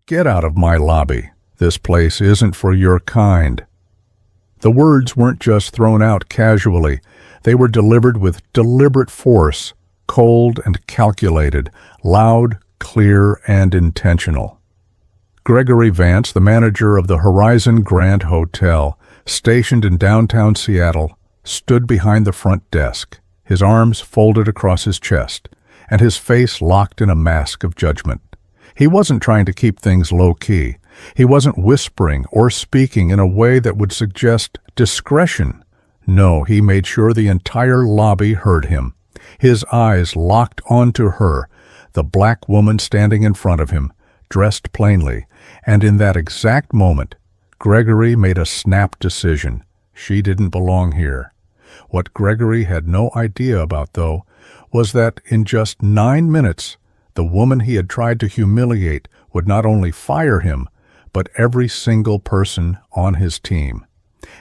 "Get out of my lobby. This place isn't for your kind." The words weren't just thrown out casually. They were delivered with deliberate force, cold and calculated, loud, clear, and intentional. Gregory Vance, the manager of the Horizon Grand Hotel, stationed in downtown Seattle, stood behind the front desk, his arms folded across his chest, and his face locked in a mask of judgment. He wasn't trying to keep things low-key. He wasn't whispering or speaking in a way that would suggest discretion. No, he made sure the entire lobby heard him. His eyes locked onto her, the black woman standing in front of him, dressed plainly, and in that exact moment, Gregory made a snap decision. She didn't belong here. What Gregory had no idea about, though, was that in just 9 minutes, the woman he had tried to humiliate would not only fire him, but every single person on his team.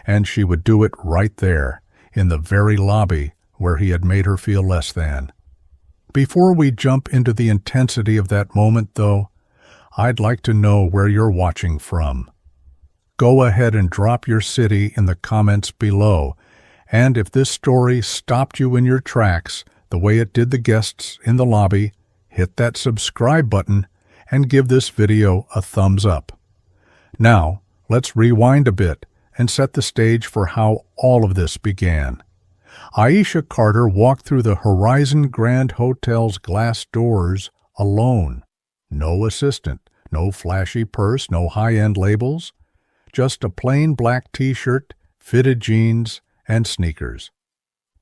And she would do it right there, in the very lobby where he had made her feel less than. Before we jump into the intensity of that moment, though, I'd like to know where you're watching from. Go ahead and drop your city in the comments below, and if this story stopped you in your tracks the way it did the guests in the lobby, hit that subscribe button and give this video a thumbs up. Now, let's rewind a bit and set the stage for how all of this began. Aisha Carter walked through the Horizon Grand Hotel's glass doors alone. No assistant, no flashy purse, no high-end labels, just a plain black t-shirt, fitted jeans, and sneakers.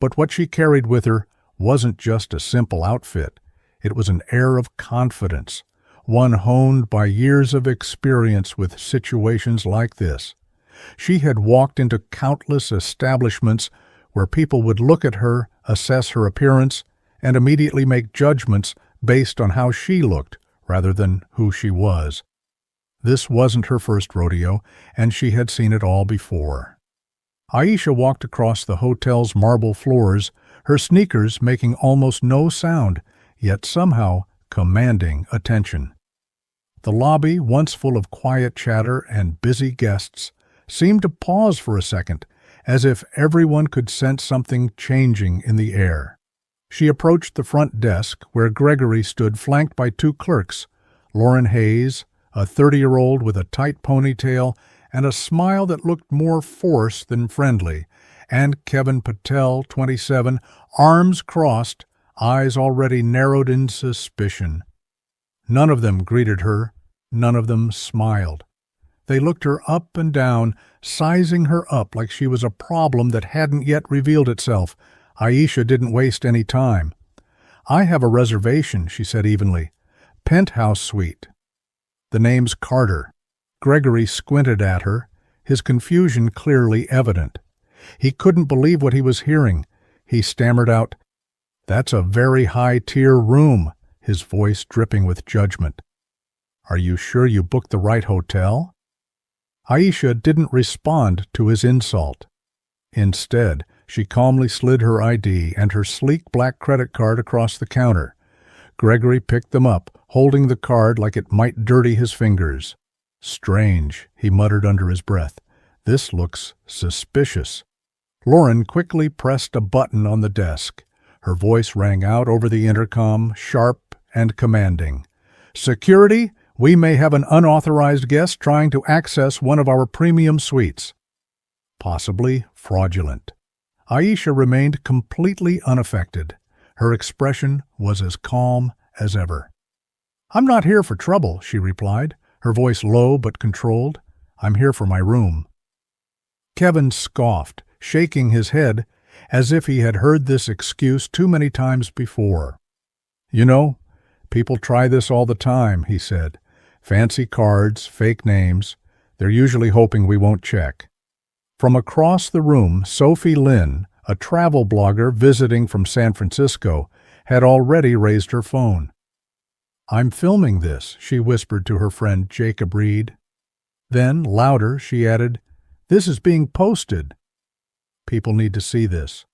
But what she carried with her wasn't just a simple outfit. It was an air of confidence, one honed by years of experience with situations like this. She had walked into countless establishments where people would look at her, assess her appearance, and immediately make judgments based on how she looked rather than who she was. This wasn't her first rodeo, and she had seen it all before. Aisha walked across the hotel's marble floors, her sneakers making almost no sound, yet somehow commanding attention. The lobby, once full of quiet chatter and busy guests, seemed to pause for a second, as if everyone could sense something changing in the air. She approached the front desk, where Gregory stood flanked by 2 clerks, Lauren Hayes, a 30-year-old with a tight ponytail and a smile that looked more forced than friendly, and Kevin Patel, 27, arms crossed, eyes already narrowed in suspicion. None of them greeted her, none of them smiled. They looked her up and down, sizing her up like she was a problem that hadn't yet revealed itself. Aisha didn't waste any time. "I have a reservation," she said evenly. "Penthouse suite." The name's Carter. Gregory squinted at her, his confusion clearly evident. He couldn't believe what he was hearing. He stammered out, "That's a very high-tier room," his voice dripping with judgment. "Are you sure you booked the right hotel?" Aisha didn't respond to his insult. Instead, she calmly slid her ID and her sleek black credit card across the counter. Gregory picked them up, holding the card like it might dirty his fingers. "Strange," he muttered under his breath. "This looks suspicious." Lauren quickly pressed a button on the desk. Her voice rang out over the intercom, sharp and commanding. "Security, we may have an unauthorized guest trying to access one of our premium suites." Possibly fraudulent. Aisha remained completely unaffected. Her expression was as calm as ever. "I'm not here for trouble," she replied, her voice low but controlled. "I'm here for my room." Kevin scoffed, shaking his head as if he had heard this excuse too many times before. "You know, people try this all the time," he said. "Fancy cards, fake names. They're usually hoping we won't check." From across the room, Sophie Lynn, a travel blogger visiting from San Francisco, had already raised her phone. "I'm filming this," she whispered to her friend Jacob Reed. Then, louder, she added, "This is being posted. People need to see this."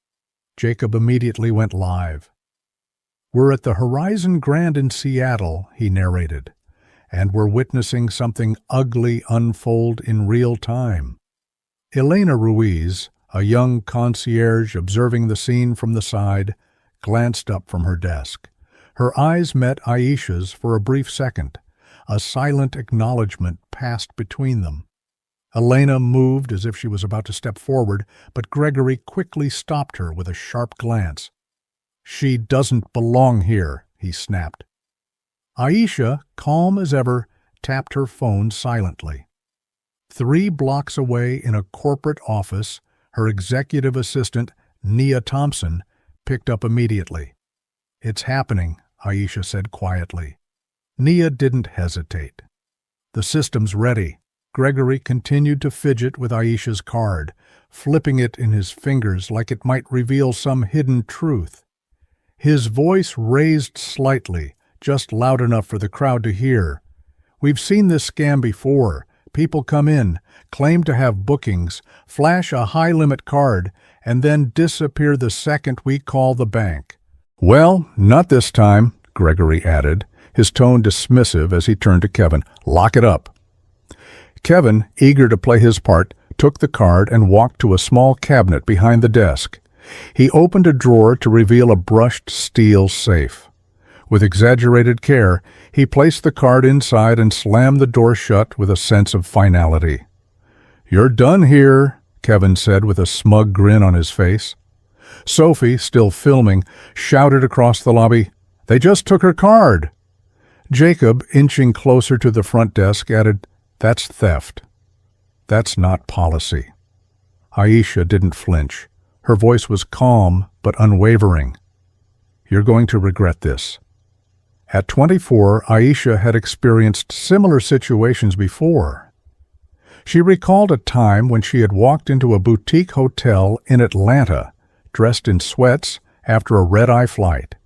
Jacob immediately went live. "We're at the Horizon Grand in Seattle," he narrated. and were witnessing something ugly unfold in real time. Elena Ruiz, a young concierge observing the scene from the side, glanced up from her desk. Her eyes met Aisha's for a brief second. A silent acknowledgement passed between them. Elena moved as if she was about to step forward, but Gregory quickly stopped her with a sharp glance. "She doesn't belong here," he snapped. Aisha, calm as ever, tapped her phone silently. 3 blocks away in a corporate office, her executive assistant, Nia Thompson, picked up immediately. "It's happening," Aisha said quietly. Nia didn't hesitate. "The system's ready." Gregory continued to fidget with Aisha's card, flipping it in his fingers like it might reveal some hidden truth. His voice raised slightly, just loud enough for the crowd to hear. "We've seen this scam before. People come in, claim to have bookings, flash a high-limit card, and then disappear the second we call the bank." "Well, not this time," Gregory added, his tone dismissive as he turned to Kevin. "Lock it up." Kevin, eager to play his part, took the card and walked to a small cabinet behind the desk. He opened a drawer to reveal a brushed steel safe. With exaggerated care, he placed the card inside and slammed the door shut with a sense of finality. "You're done here," Kevin said with a smug grin on his face. Sophie, still filming, shouted across the lobby, "They just took her card." Jacob, inching closer to the front desk, added, "That's theft. That's not policy." Aisha didn't flinch. Her voice was calm but unwavering. "You're going to regret this." At 24, Aisha had experienced similar situations before. She recalled a time when she had walked into a boutique hotel in Atlanta, dressed in sweats after a red-eye flight.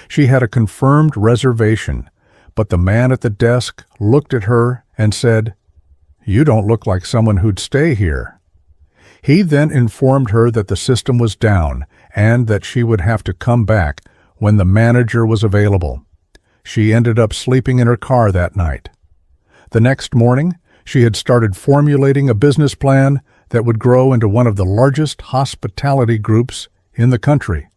She had a confirmed reservation, but the man at the desk looked at her and said, "You don't look like someone who'd stay here." He then informed her that the system was down and that she would have to come back when the manager was available. She ended up sleeping in her car that night. The next morning, she had started formulating a business plan that would grow into one of the largest hospitality groups in the country.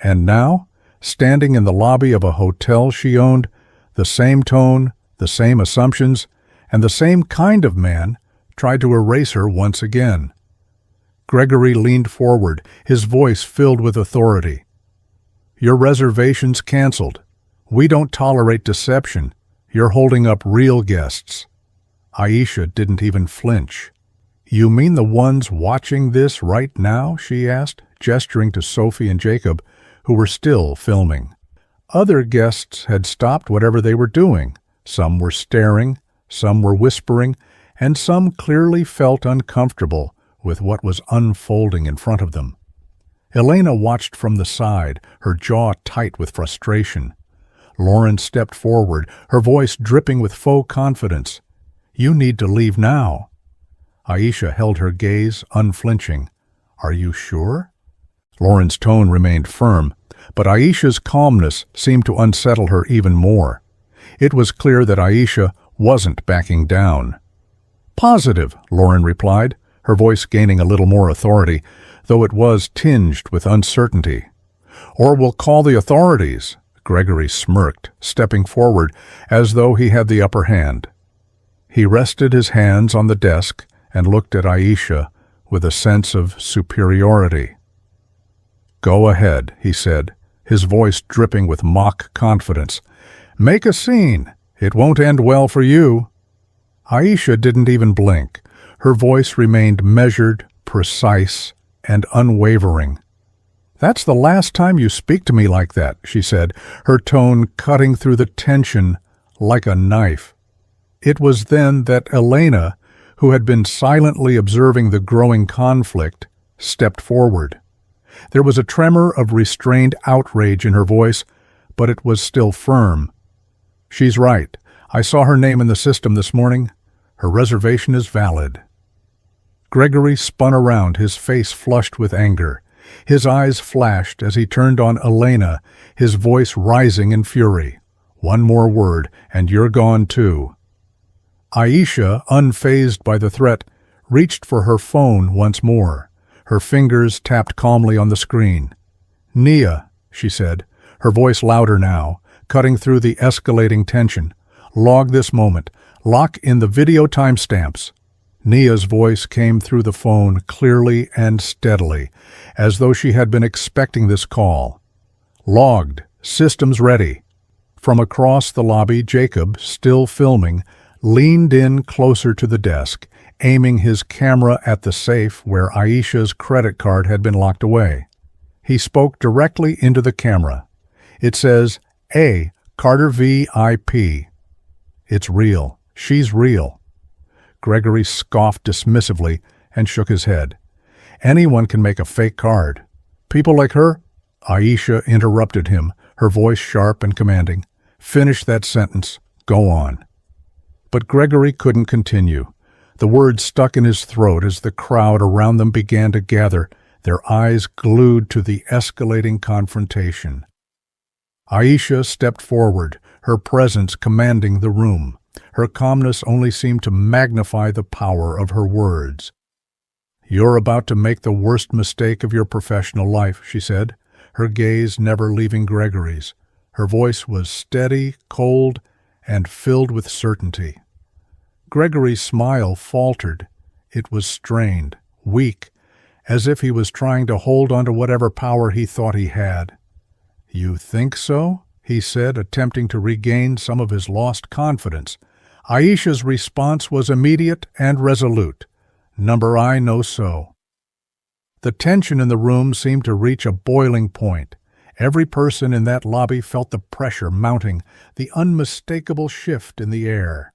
And now, standing in the lobby of a hotel she owned, the same tone, the same assumptions, and the same kind of man tried to erase her once again. Gregory leaned forward, his voice filled with authority. "Your reservation's canceled. We don't tolerate deception. You're holding up real guests." Aisha didn't even flinch. "You mean the ones watching this right now?" she asked, gesturing to Sophie and Jacob, who were still filming. Other guests had stopped whatever they were doing. Some were staring, some were whispering, and some clearly felt uncomfortable with what was unfolding in front of them. Elena watched from the side, her jaw tight with frustration. Lauren stepped forward, her voice dripping with faux confidence. "You need to leave now." Aisha held her gaze, unflinching. "Are you sure?" Lauren's tone remained firm, but Aisha's calmness seemed to unsettle her even more. It was clear that Aisha wasn't backing down. "Positive," Lauren replied, her voice gaining a little more authority, though it was tinged with uncertainty. "Or we'll call the authorities." Gregory smirked, stepping forward as though he had the upper hand. He rested his hands on the desk and looked at Aisha with a sense of superiority. "Go ahead," he said, his voice dripping with mock confidence. "Make a scene. It won't end well for you." Aisha didn't even blink. Her voice remained measured, precise, and unwavering. "That's the last time you speak to me like that," she said, her tone cutting through the tension like a knife. It was then that Elena, who had been silently observing the growing conflict, stepped forward. There was a tremor of restrained outrage in her voice, but it was still firm. "She's right. I saw her name in the system this morning. Her reservation is valid." Gregory spun around, his face flushed with anger. His eyes flashed as he turned on Elena, his voice rising in fury. One more word, and you're gone too." Aisha, unfazed by the threat, reached for her phone once more. Her fingers tapped calmly on the screen. "Nia," she said, her voice louder now, cutting through the escalating tension. "Log this moment. Lock in the video timestamps." Nia's voice came through the phone clearly and steadily, as though she had been expecting this call. "Logged. Systems ready." From across the lobby, Jacob, still filming, leaned in closer to the desk, aiming his camera at the safe where Aisha's credit card had been locked away. He spoke directly into the camera. "It says, A. Carter VIP. It's real. She's real." Gregory scoffed dismissively and shook his head. "Anyone can make a fake card. People like her?" Aisha interrupted him, her voice sharp and commanding. "Finish that sentence. Go on." But Gregory couldn't continue. The words stuck in his throat as the crowd around them began to gather, their eyes glued to the escalating confrontation. Aisha stepped forward, her presence commanding the room. Her calmness only seemed to magnify the power of her words. "You're about to make the worst mistake of your professional life," she said, her gaze never leaving Gregory's. Her voice was steady, cold, and filled with certainty. Gregory's smile faltered. It was strained, weak, as if he was trying to hold on to whatever power he thought he had. "You think so?" he said, attempting to regain some of his lost confidence. Aisha's response was immediate and resolute. "Number I know so." The tension in the room seemed to reach a boiling point. Every person in that lobby felt the pressure mounting, the unmistakable shift in the air.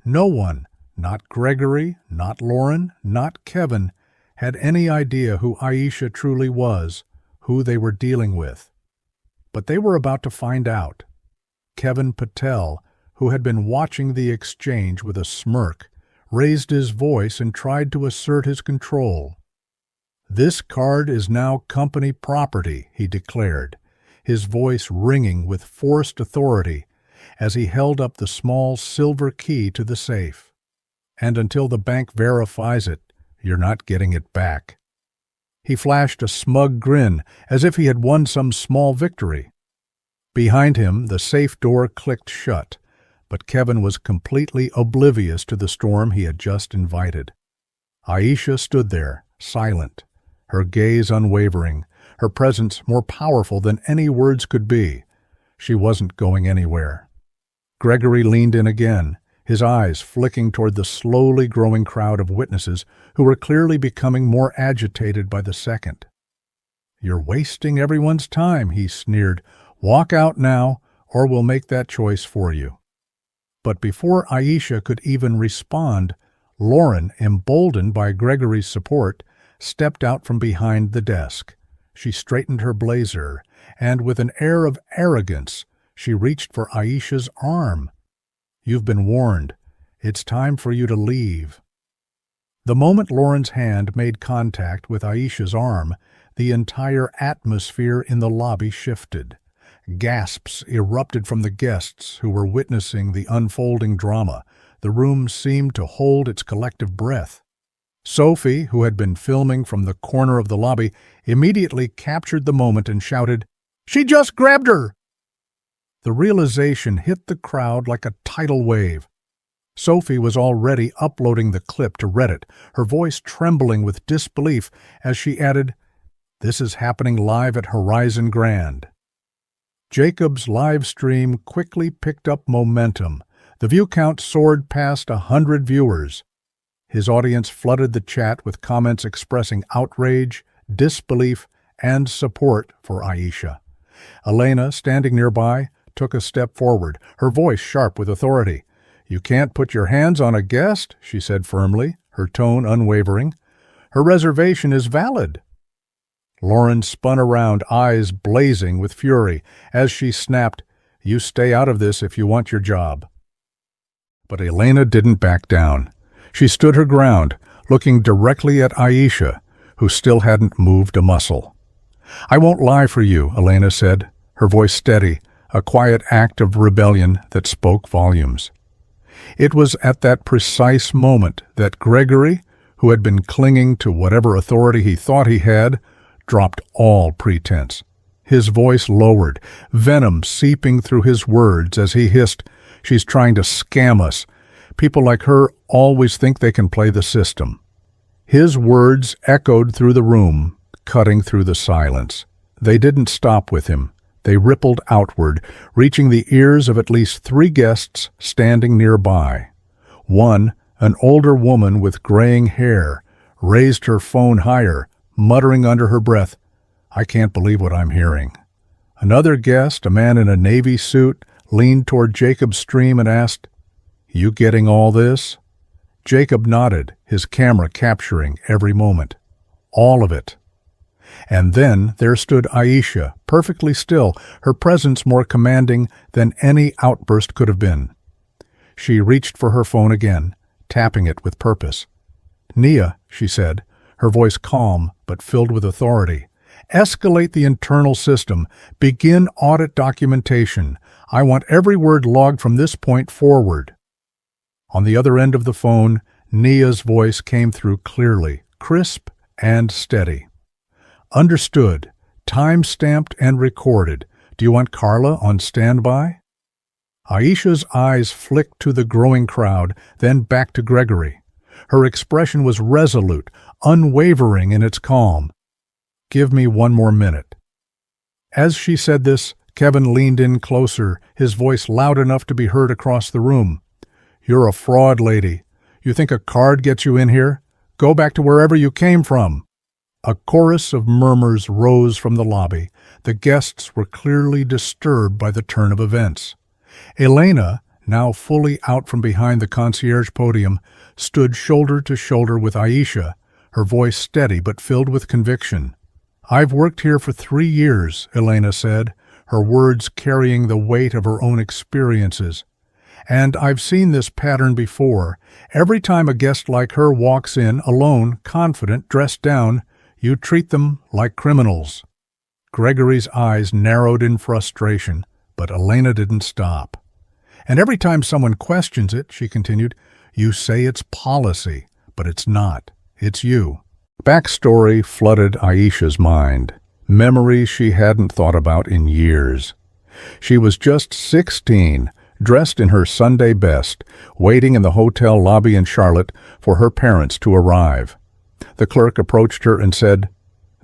No one, not Gregory, not Lauren, not Kevin, had any idea who Aisha truly was, who they were dealing with. But they were about to find out. Kevin Patel, who had been watching the exchange with a smirk, raised his voice and tried to assert his control. "This card is now company property," he declared, his voice ringing with forced authority as he held up the small silver key to the safe. "And until the bank verifies it, you're not getting it back." He flashed a smug grin, as if he had won some small victory. Behind him, the safe door clicked shut, but Kevin was completely oblivious to the storm he had just invited. Aisha stood there, silent, her gaze unwavering, her presence more powerful than any words could be. She wasn't going anywhere. Gregory leaned in again, his eyes flicking toward the slowly growing crowd of witnesses who were clearly becoming more agitated by the second. "You're wasting everyone's time," he sneered. "Walk out now, or we'll make that choice for you." But before Aisha could even respond, Lauren, emboldened by Gregory's support, stepped out from behind the desk. She straightened her blazer, and with an air of arrogance, she reached for Aisha's arm. "You've been warned. It's time for you to leave." The moment Lauren's hand made contact with Aisha's arm, the entire atmosphere in the lobby shifted. Gasps erupted from the guests who were witnessing the unfolding drama. The room seemed to hold its collective breath. Sophie, who had been filming from the corner of the lobby, immediately captured the moment and shouted, "She just grabbed her!" The realization hit the crowd like a tidal wave. Sophie was already uploading the clip to Reddit, her voice trembling with disbelief as she added, "This is happening live at Horizon Grand." Jacob's live stream quickly picked up momentum. The view count soared past 100 viewers. His audience flooded the chat with comments expressing outrage, disbelief, and support for Aisha. Elena, standing nearby, took a step forward, her voice sharp with authority. "You can't put your hands on a guest," she said firmly, her tone unwavering. "Her reservation is valid." Lauren spun around, eyes blazing with fury, as she snapped, "You stay out of this if you want your job." But Elena didn't back down. She stood her ground, looking directly at Aisha, who still hadn't moved a muscle. "I won't lie for you," Elena said, her voice steady, a quiet act of rebellion that spoke volumes. It was at that precise moment that Gregory, who had been clinging to whatever authority he thought he had, dropped all pretense. His voice lowered, venom seeping through his words as he hissed, "She's trying to scam us. People like her always think they can play the system." His words echoed through the room, cutting through the silence. They didn't stop with him. They rippled outward, reaching the ears of at least 3 guests standing nearby. One, an older woman with graying hair, raised her phone higher, muttering under her breath, "I can't believe what I'm hearing." Another guest, a man in a navy suit, leaned toward Jacob's stream and asked, "You getting all this?" Jacob nodded, his camera capturing every moment. All of it. And then there stood Aisha, perfectly still, her presence more commanding than any outburst could have been. She reached for her phone again, tapping it with purpose. "Nia," she said, her voice calm but filled with authority, "escalate the internal system. Begin audit documentation. I want every word logged from this point forward." On the other end of the phone, Nia's voice came through clearly, crisp and steady. "Understood. Time-stamped and recorded. Do you want Carla on standby?" Aisha's eyes flicked to the growing crowd, then back to Gregory. Her expression was resolute, unwavering in its calm. "Give me 1 more minute." As she said this, Kevin leaned in closer, his voice loud enough to be heard across the room. "You're a fraud, lady. You think a card gets you in here? Go back to wherever you came from." A chorus of murmurs rose from the lobby. The guests were clearly disturbed by the turn of events. Elena, now fully out from behind the concierge podium, stood shoulder to shoulder with Aisha, her voice steady but filled with conviction. "I've worked here for 3 years, Elena said, her words carrying the weight of her own experiences. "And I've seen this pattern before. Every time a guest like her walks in, alone, confident, dressed down, you treat them like criminals." Gregory's eyes narrowed in frustration, but Elena didn't stop. "And every time someone questions it," she continued, "you say it's policy, but it's not. It's you." Backstory flooded Aisha's mind, memories she hadn't thought about in years. She was just 16, dressed in her Sunday best, waiting in the hotel lobby in Charlotte for her parents to arrive. The clerk approached her and said,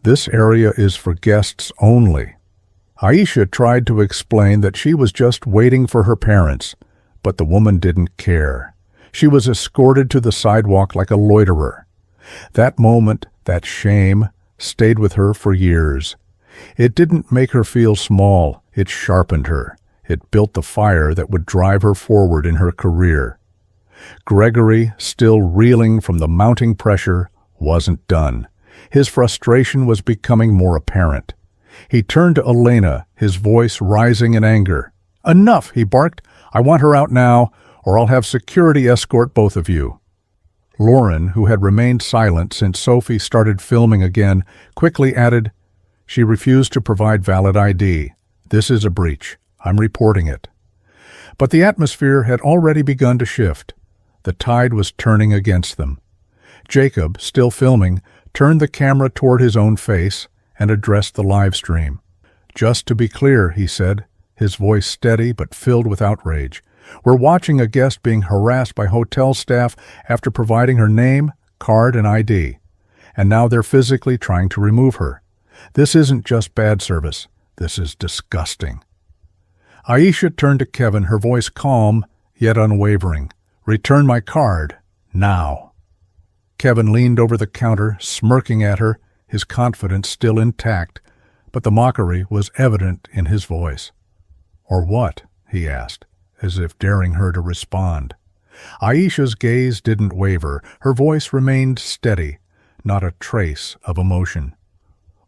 "This area is for guests only." Aisha tried to explain that she was just waiting for her parents, but the woman didn't care. She was escorted to the sidewalk like a loiterer. That moment, that shame, stayed with her for years. It didn't make her feel small, it sharpened her. It built the fire that would drive her forward in her career. Gregory, still reeling from the mounting pressure, wasn't done. His frustration was becoming more apparent. He turned to Elena, his voice rising in anger. "Enough," he barked. "I want her out now, or I'll have security escort both of you." Lauren, who had remained silent since Sophie started filming again, quickly added, "She refused to provide valid ID. This is a breach. I'm reporting it." But the atmosphere had already begun to shift. The tide was turning against them. Jacob, still filming, turned the camera toward his own face and addressed the live stream. "Just to be clear," he said, his voice steady but filled with outrage, "we're watching a guest being harassed by hotel staff after providing her name, card, and ID. And now they're physically trying to remove her. This isn't just bad service. This is disgusting." Aisha turned to Kevin, her voice calm yet unwavering. "Return my card. Now." Kevin leaned over the counter, smirking at her, his confidence still intact, but the mockery was evident in his voice. "Or what?" he asked, as if daring her to respond. Aisha's gaze didn't waver. Her voice remained steady, not a trace of emotion.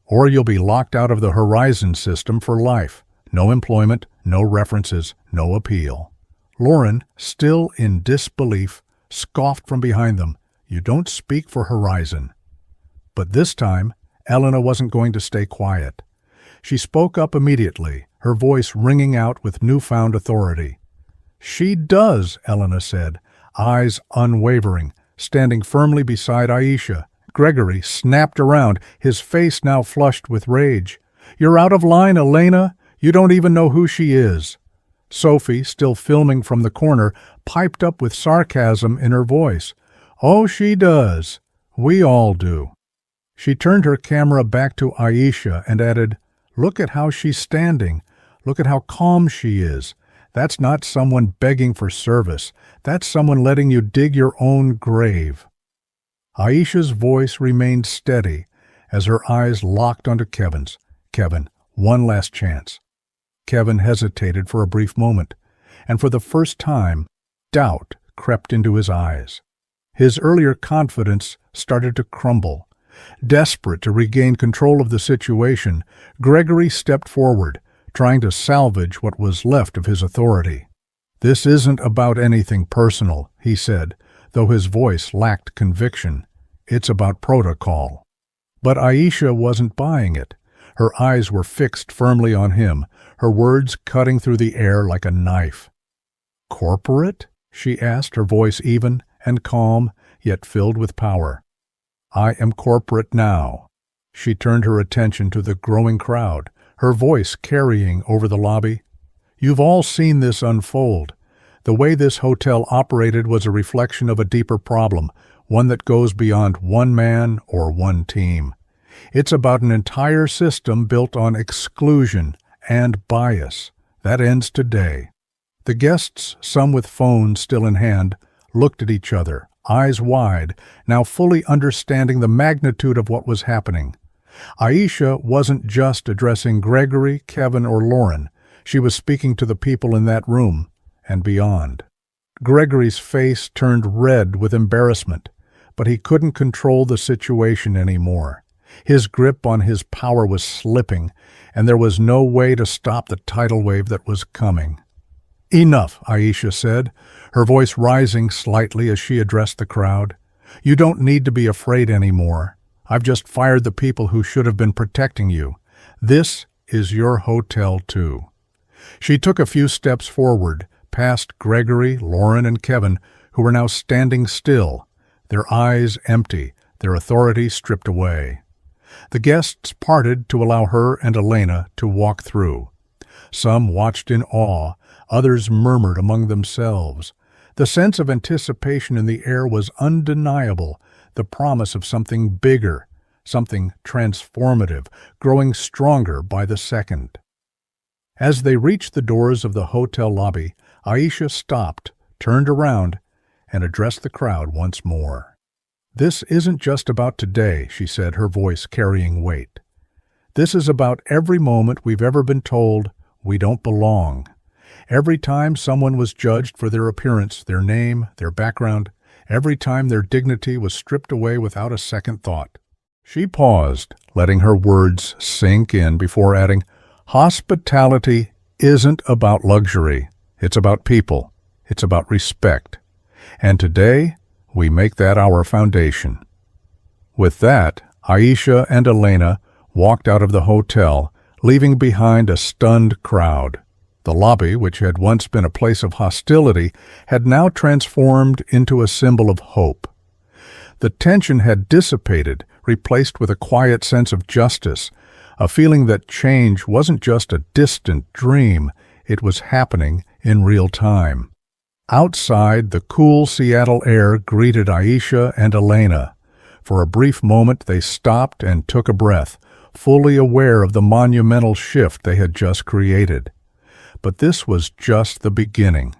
"Or you'll be locked out of the Horizon system for life. No employment, no references, no appeal." Lauren, still in disbelief, scoffed from behind them. "You don't speak for Horizon." But this time, Elena wasn't going to stay quiet. She spoke up immediately, her voice ringing out with newfound authority. "She does," Elena said, eyes unwavering, standing firmly beside Aisha. Gregory snapped around, his face now flushed with rage. "You're out of line, Elena. You don't even know who she is." Sophie, still filming from the corner, piped up with sarcasm in her voice. "Oh, she does. We all do." She turned her camera back to Aisha and added, "Look at how she's standing. Look at how calm she is. That's not someone begging for service. That's someone letting you dig your own grave." Aisha's voice remained steady as her eyes locked onto Kevin's. "Kevin, one last chance." Kevin hesitated for a brief moment, and for the first time, doubt crept into his eyes. His earlier confidence started to crumble. Desperate to regain control of the situation, Gregory stepped forward, trying to salvage what was left of his authority. "This isn't about anything personal," he said, though his voice lacked conviction. "It's about protocol." But Aisha wasn't buying it. Her eyes were fixed firmly on him, her words cutting through the air like a knife. "Corporate?" she asked, her voice even and calm, yet filled with power. "I am corporate now." She turned her attention to the growing crowd, her voice carrying over the lobby. "You've all seen this unfold. The way this hotel operated was a reflection of a deeper problem, one that goes beyond one man or one team. It's about an entire system built on exclusion and bias. That ends today." The guests, some with phones still in hand, looked at each other, eyes wide, now fully understanding the magnitude of what was happening. Aisha wasn't just addressing Gregory, Kevin, or Lauren. She was speaking to the people in that room and beyond. Gregory's face turned red with embarrassment, but he couldn't control the situation anymore. His grip on his power was slipping, and there was no way to stop the tidal wave that was coming. "Enough," Aisha said, her voice rising slightly as she addressed the crowd. "You don't need to be afraid anymore. I've just fired the people who should have been protecting you. This is your hotel too." She took a few steps forward, past Gregory, Lauren, and Kevin, who were now standing still, their eyes empty, their authority stripped away. The guests parted to allow her and Elena to walk through. Some watched in awe, others murmured among themselves. The sense of anticipation in the air was undeniable, the promise of something bigger, something transformative, growing stronger by the second. As they reached the doors of the hotel lobby, Aisha stopped, turned around, and addressed the crowd once more. "This isn't just about today," she said, her voice carrying weight. "This is about every moment we've ever been told we don't belong. Every time someone was judged for their appearance, their name, their background, every time their dignity was stripped away without a second thought." She paused, letting her words sink in before adding, "Hospitality isn't about luxury. It's about people. It's about respect. And today, we make that our foundation." With that, Aisha and Elena walked out of the hotel, leaving behind a stunned crowd. The lobby, which had once been a place of hostility, had now transformed into a symbol of hope. The tension had dissipated, replaced with a quiet sense of justice, a feeling that change wasn't just a distant dream, it was happening in real time. Outside, the cool Seattle air greeted Aisha and Elena. For a brief moment they stopped and took a breath, fully aware of the monumental shift they had just created. But this was just the beginning.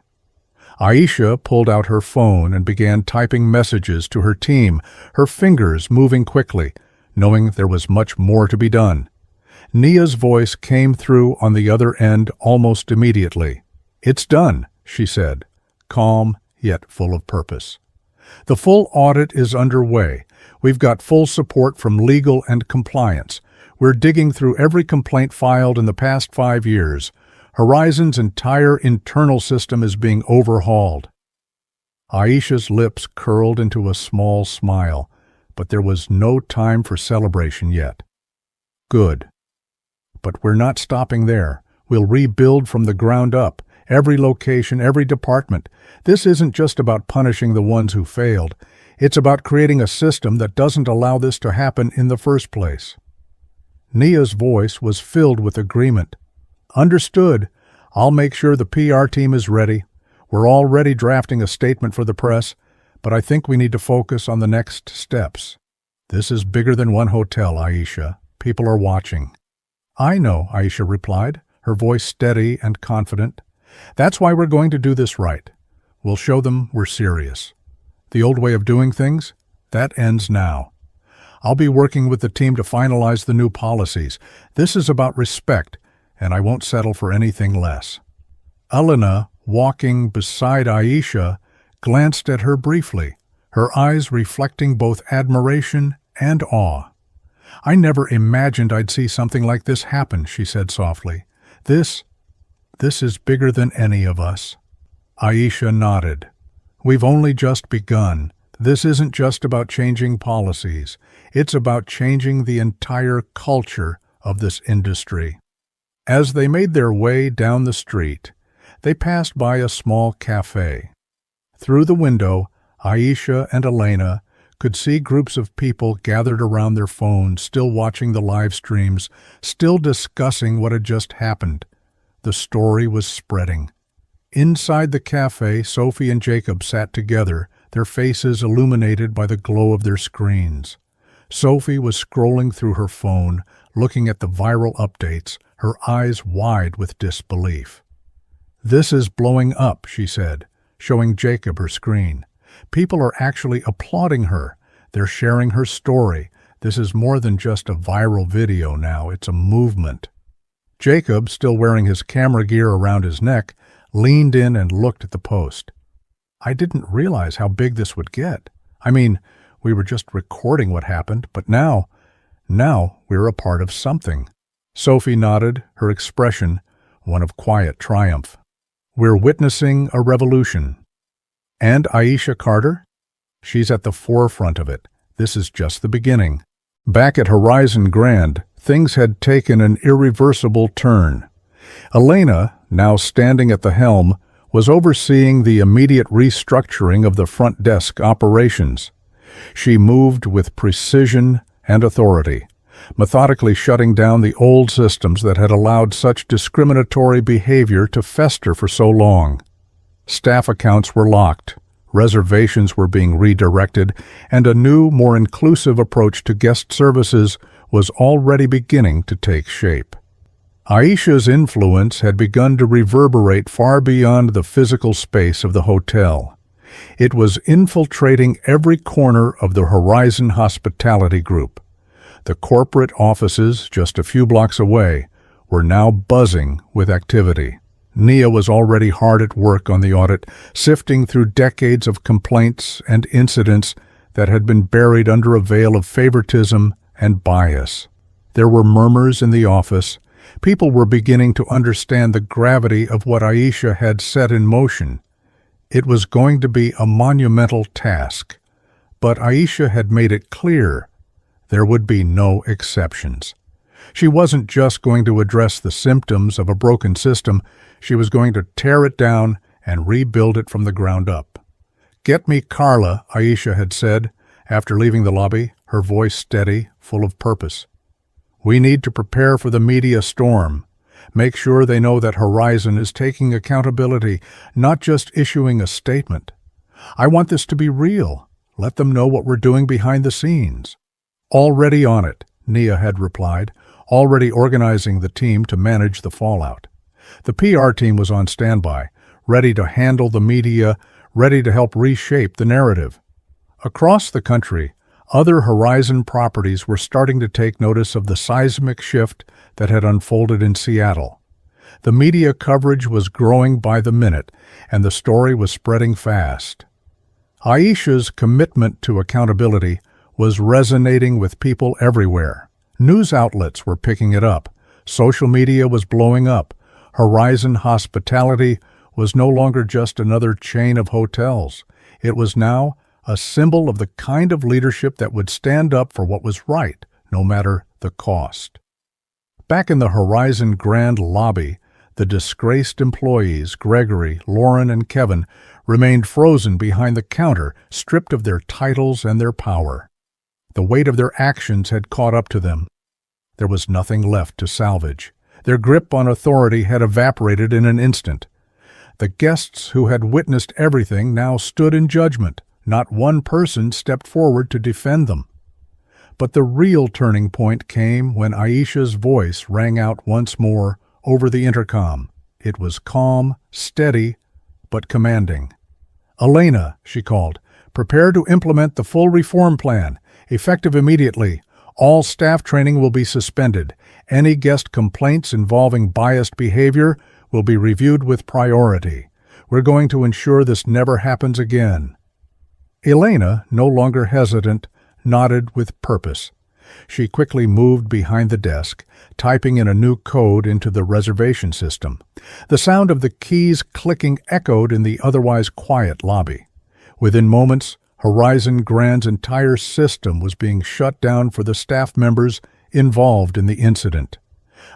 Aisha pulled out her phone and began typing messages to her team, her fingers moving quickly, knowing there was much more to be done. Nia's voice came through on the other end almost immediately. "It's done," she said, calm yet full of purpose. "The full audit is underway. We've got full support from legal and compliance. We're digging through every complaint filed in the past 5 years. Horizon's entire internal system is being overhauled." Aisha's lips curled into a small smile, but there was no time for celebration yet. "Good. But we're not stopping there. We'll rebuild from the ground up, every location, every department. This isn't just about punishing the ones who failed. It's about creating a system that doesn't allow this to happen in the first place." Nia's voice was filled with agreement. "Understood. I'll make sure the PR team is ready. We're already drafting a statement for the press, but I think we need to focus on the next steps. This is bigger than one hotel, Aisha. People are watching." "I know," Aisha replied, her voice steady and confident. "That's why we're going to do this right. We'll show them we're serious. The old way of doing things, that ends now. I'll be working with the team to finalize the new policies. This is about respect, and I won't settle for anything less." Elena, walking beside Aisha, glanced at her briefly, her eyes reflecting both admiration and awe. "I never imagined I'd see something like this happen," she said softly. This is bigger than any of us." Aisha nodded. "We've only just begun. This isn't just about changing policies. It's about changing the entire culture of this industry." As they made their way down the street, they passed by a small cafe. Through the window, Aisha and Elena could see groups of people gathered around their phones, still watching the live streams, still discussing what had just happened. The story was spreading. Inside the cafe, Sophie and Jacob sat together, their faces illuminated by the glow of their screens. Sophie was scrolling through her phone, looking at the viral updates, her eyes wide with disbelief. "This is blowing up," she said, showing Jacob her screen. "People are actually applauding her. They're sharing her story. This is more than just a viral video now, it's a movement." Jacob, still wearing his camera gear around his neck, leaned in and looked at the post. "I didn't realize how big this would get. I mean, we were just recording what happened, but now we're a part of something." Sophie nodded, her expression one of quiet triumph. "We're witnessing a revolution." "And Aisha Carter? She's at the forefront of it. This is just the beginning." Back at Horizon Grand, things had taken an irreversible turn. Elena, now standing at the helm, was overseeing the immediate restructuring of the front desk operations. She moved with precision and authority, methodically shutting down the old systems that had allowed such discriminatory behavior to fester for so long. Staff accounts were locked, reservations were being redirected, and a new, more inclusive approach to guest services was already beginning to take shape. Aisha's influence had begun to reverberate far beyond the physical space of the hotel. It was infiltrating every corner of the Horizon Hospitality Group. The corporate offices, just a few blocks away, were now buzzing with activity. Nia was already hard at work on the audit, sifting through decades of complaints and incidents that had been buried under a veil of favoritism and bias. There were murmurs in the office. People were beginning to understand the gravity of what Aisha had set in motion. It was going to be a monumental task, but Aisha had made it clear there would be no exceptions. She wasn't just going to address the symptoms of a broken system, she was going to tear it down and rebuild it from the ground up. "Get me Carla," Aisha had said, after leaving the lobby, her voice steady, full of purpose. "We need to prepare for the media storm. Make sure they know that Horizon is taking accountability, not just issuing a statement. I want this to be real. Let them know what we're doing behind the scenes." "Already on it," Nia had replied, already organizing the team to manage the fallout. The PR team was on standby, ready to handle the media, ready to help reshape the narrative. Across the country, other Horizon properties were starting to take notice of the seismic shift that had unfolded in Seattle. The media coverage was growing by the minute, and the story was spreading fast. Aisha's commitment to accountability was resonating with people everywhere. News outlets were picking it up. Social media was blowing up. Horizon Hospitality was no longer just another chain of hotels. It was now a symbol of the kind of leadership that would stand up for what was right, no matter the cost. Back in the Horizon Grand lobby, The disgraced employees, Gregory, Lauren, and Kevin, remained frozen behind the counter, stripped of their titles and their power. The weight of their actions had caught up to them. There was nothing left to salvage. Their grip on authority had evaporated in an instant. The guests who had witnessed everything now stood in judgment. Not one person stepped forward to defend them. But the real turning point came when Aisha's voice rang out once more over the intercom. It was calm, steady, but commanding. "Elena," she called, "prepare to implement the full reform plan, effective immediately. All staff training will be suspended. Any guest complaints involving biased behavior will be reviewed with priority. We're going to ensure this never happens again." Elena, no longer hesitant, nodded with purpose. She quickly moved behind the desk, typing in a new code into the reservation system. The sound of the keys clicking echoed in the otherwise quiet lobby. Within moments, Horizon Grand's entire system was being shut down for the staff members involved in the incident.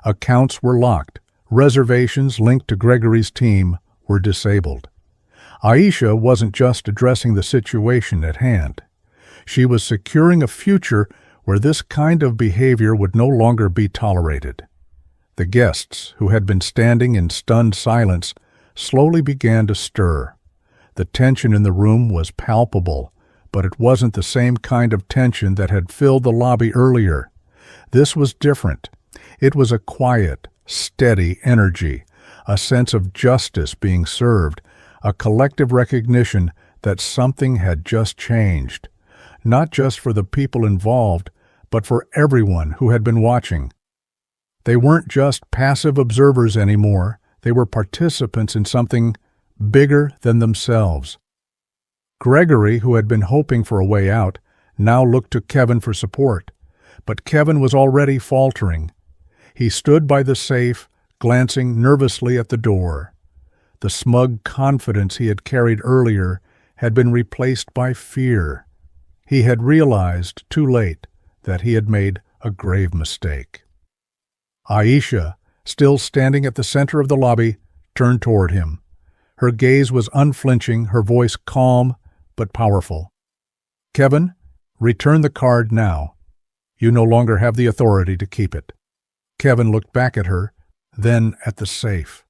Accounts were locked. Reservations linked to Gregory's team were disabled. Aisha wasn't just addressing the situation at hand. She was securing a future where this kind of behavior would no longer be tolerated. The guests, who had been standing in stunned silence, slowly began to stir. The tension in the room was palpable, but it wasn't the same kind of tension that had filled the lobby earlier. This was different. It was a quiet, steady energy, a sense of justice being served, a collective recognition that something had just changed, not just for the people involved, but for everyone who had been watching. They weren't just passive observers anymore. They were participants in something bigger than themselves. Gregory, who had been hoping for a way out, now looked to Kevin for support. But Kevin was already faltering. He stood by the safe, glancing nervously at the door. The smug confidence he had carried earlier had been replaced by fear. He had realized, too late, that he had made a grave mistake. Aisha, still standing at the center of the lobby, turned toward him. Her gaze was unflinching, her voice calm but powerful. "Kevin, return the card now. You no longer have the authority to keep it." Kevin looked back at her, then at the safe.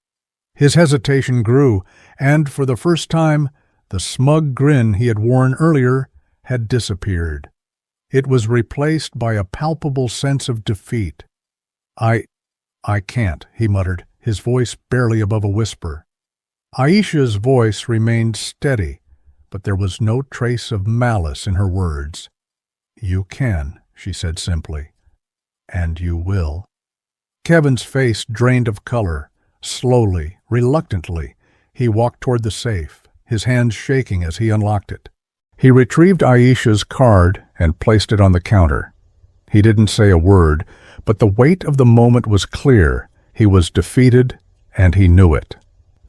His hesitation grew, and for the first time, the smug grin he had worn earlier had disappeared. It was replaced by a palpable sense of defeat. I can't," he muttered, his voice barely above a whisper. Aisha's voice remained steady, but there was no trace of malice in her words. "You can," she said simply, "and you will." Kevin's face drained of color. Slowly, reluctantly, he walked toward the safe, his hands shaking as he unlocked it. He retrieved Aisha's card and placed it on the counter. He didn't say a word, but the weight of the moment was clear. He was defeated, and he knew it.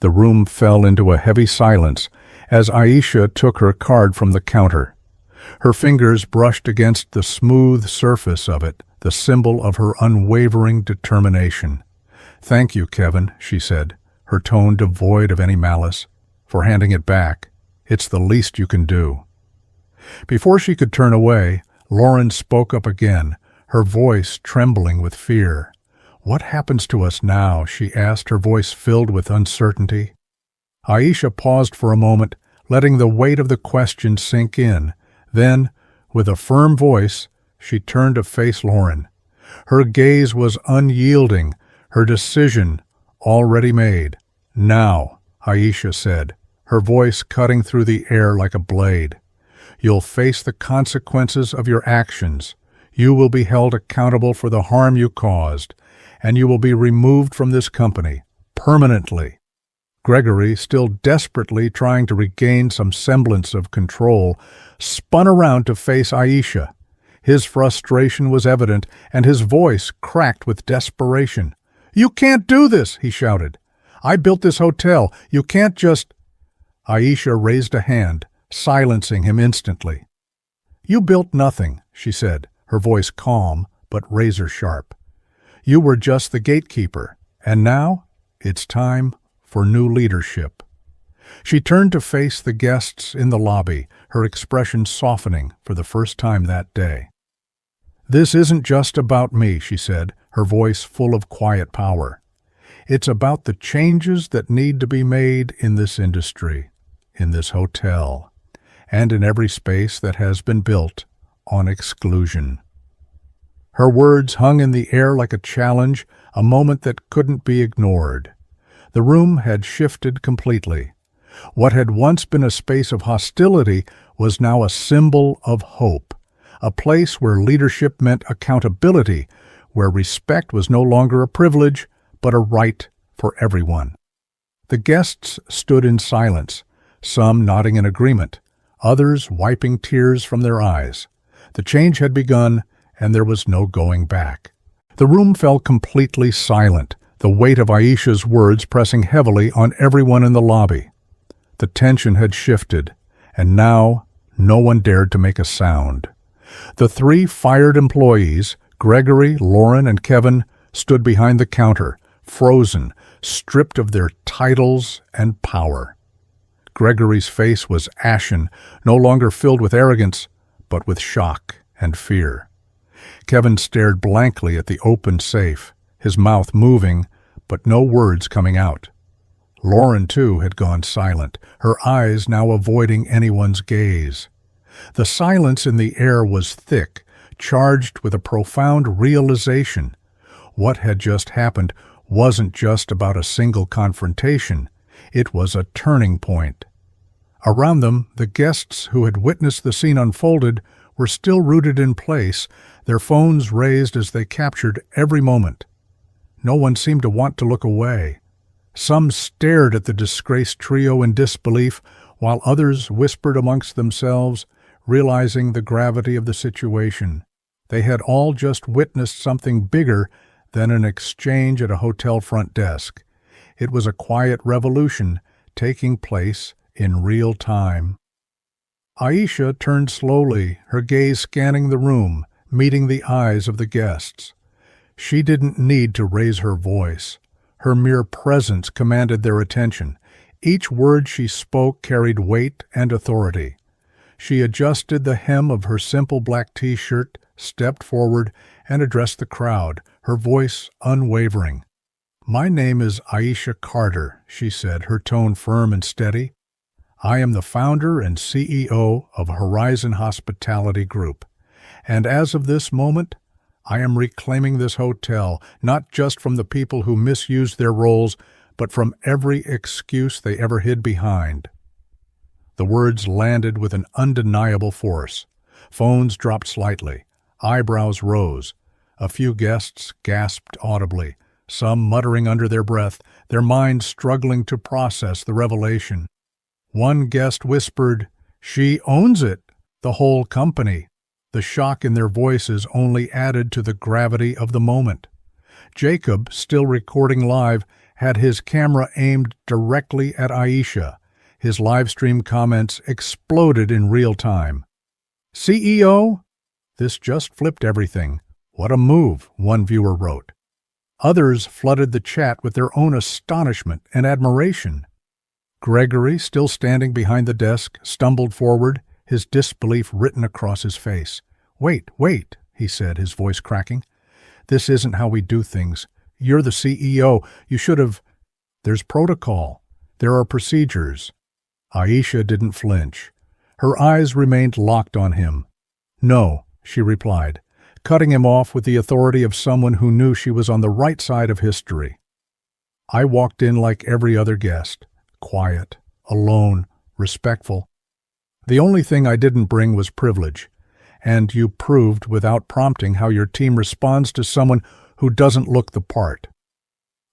The room fell into a heavy silence as Aisha took her card from the counter. Her fingers brushed against the smooth surface of it, the symbol of her unwavering determination. "Thank you, Kevin," she said, her tone devoid of any malice, "for handing it back. It's the least you can do." Before she could turn away, Lauren spoke up again, her voice trembling with fear. "What happens to us now?" she asked, her voice filled with uncertainty. Aisha paused for a moment, letting the weight of the question sink in. Then, with a firm voice, she turned to face Lauren. Her gaze was unyielding, her decision already made. "Now," Aisha said, her voice cutting through the air like a blade. "You'll face the consequences of your actions. You will be held accountable for the harm you caused, and you will be removed from this company, permanently." Gregory, still desperately trying to regain some semblance of control, spun around to face Aisha. His frustration was evident, and his voice cracked with desperation. "You can't do this," he shouted. "I built this hotel. You can't just—" Aisha raised a hand, silencing him instantly. "You built nothing," she said, her voice calm but razor-sharp. "You were just the gatekeeper, and now It's time for new leadership. She turned to face the guests in the lobby, her expression softening for the first time that day. "This isn't just about me," she said, her voice full of quiet power. "It's about the changes that need to be made in this industry, in this hotel, and in every space that has been built on exclusion." Her words hung in the air like a challenge, a moment that couldn't be ignored. The room had shifted completely. What had once been a space of hostility was now a symbol of hope, a place where leadership meant accountability, where respect was no longer a privilege, but a right for everyone. The guests stood in silence, some nodding in agreement, others wiping tears from their eyes. The change had begun, and there was no going back. The room fell completely silent, the weight of Aisha's words pressing heavily on everyone in the lobby. The tension had shifted, and now no one dared to make a sound. The three fired employees, Gregory, Lauren, and Kevin, stood behind the counter, frozen, stripped of their titles and power. Gregory's face was ashen, no longer filled with arrogance, but with shock and fear. Kevin stared blankly at the open safe, his mouth moving, but no words coming out. Lauren, too, had gone silent, her eyes now avoiding anyone's gaze. The silence in the air was thick, charged with a profound realization. What had just happened wasn't just about a single confrontation. It was a turning point. Around them, the guests who had witnessed the scene unfolded were still rooted in place, their phones raised as they captured every moment. No one seemed to want to look away. Some stared at the disgraced trio in disbelief, while others whispered amongst themselves, realizing the gravity of the situation. They had all just witnessed something bigger than an exchange at a hotel front desk. It was a quiet revolution taking place in real time. Aisha turned slowly, her gaze scanning the room, meeting the eyes of the guests. She didn't need to raise her voice. Her mere presence commanded their attention. Each word she spoke carried weight and authority. She adjusted the hem of her simple black t-shirt, stepped forward, and addressed the crowd, her voice unwavering. "My name is Aisha Carter," she said, her tone firm and steady. "I am the founder and CEO of Horizon Hospitality Group, and as of this moment, I am reclaiming this hotel, not just from the people who misused their roles, but from every excuse they ever hid behind." The words landed with an undeniable force. Phones dropped slightly. Eyebrows rose. A few guests gasped audibly, some muttering under their breath, their minds struggling to process the revelation. One guest whispered, "She owns it, the whole company." The shock in their voices only added to the gravity of the moment. Jacob, still recording live, had his camera aimed directly at Aisha. His live-stream comments exploded in real time. "CEO? This just flipped everything. What a move," one viewer wrote. Others flooded the chat with their own astonishment and admiration. Gregory, still standing behind the desk, stumbled forward, his disbelief written across his face. Wait, he said, his voice cracking. "This isn't how we do things. You're the CEO. You should have—" "There's protocol. There are procedures." Aisha didn't flinch. Her eyes remained locked on him. "No," she replied, cutting him off with the authority of someone who knew she was on the right side of history. "I walked in like every other guest, quiet, alone, respectful. The only thing I didn't bring was privilege, and you proved without prompting how your team responds to someone who doesn't look the part."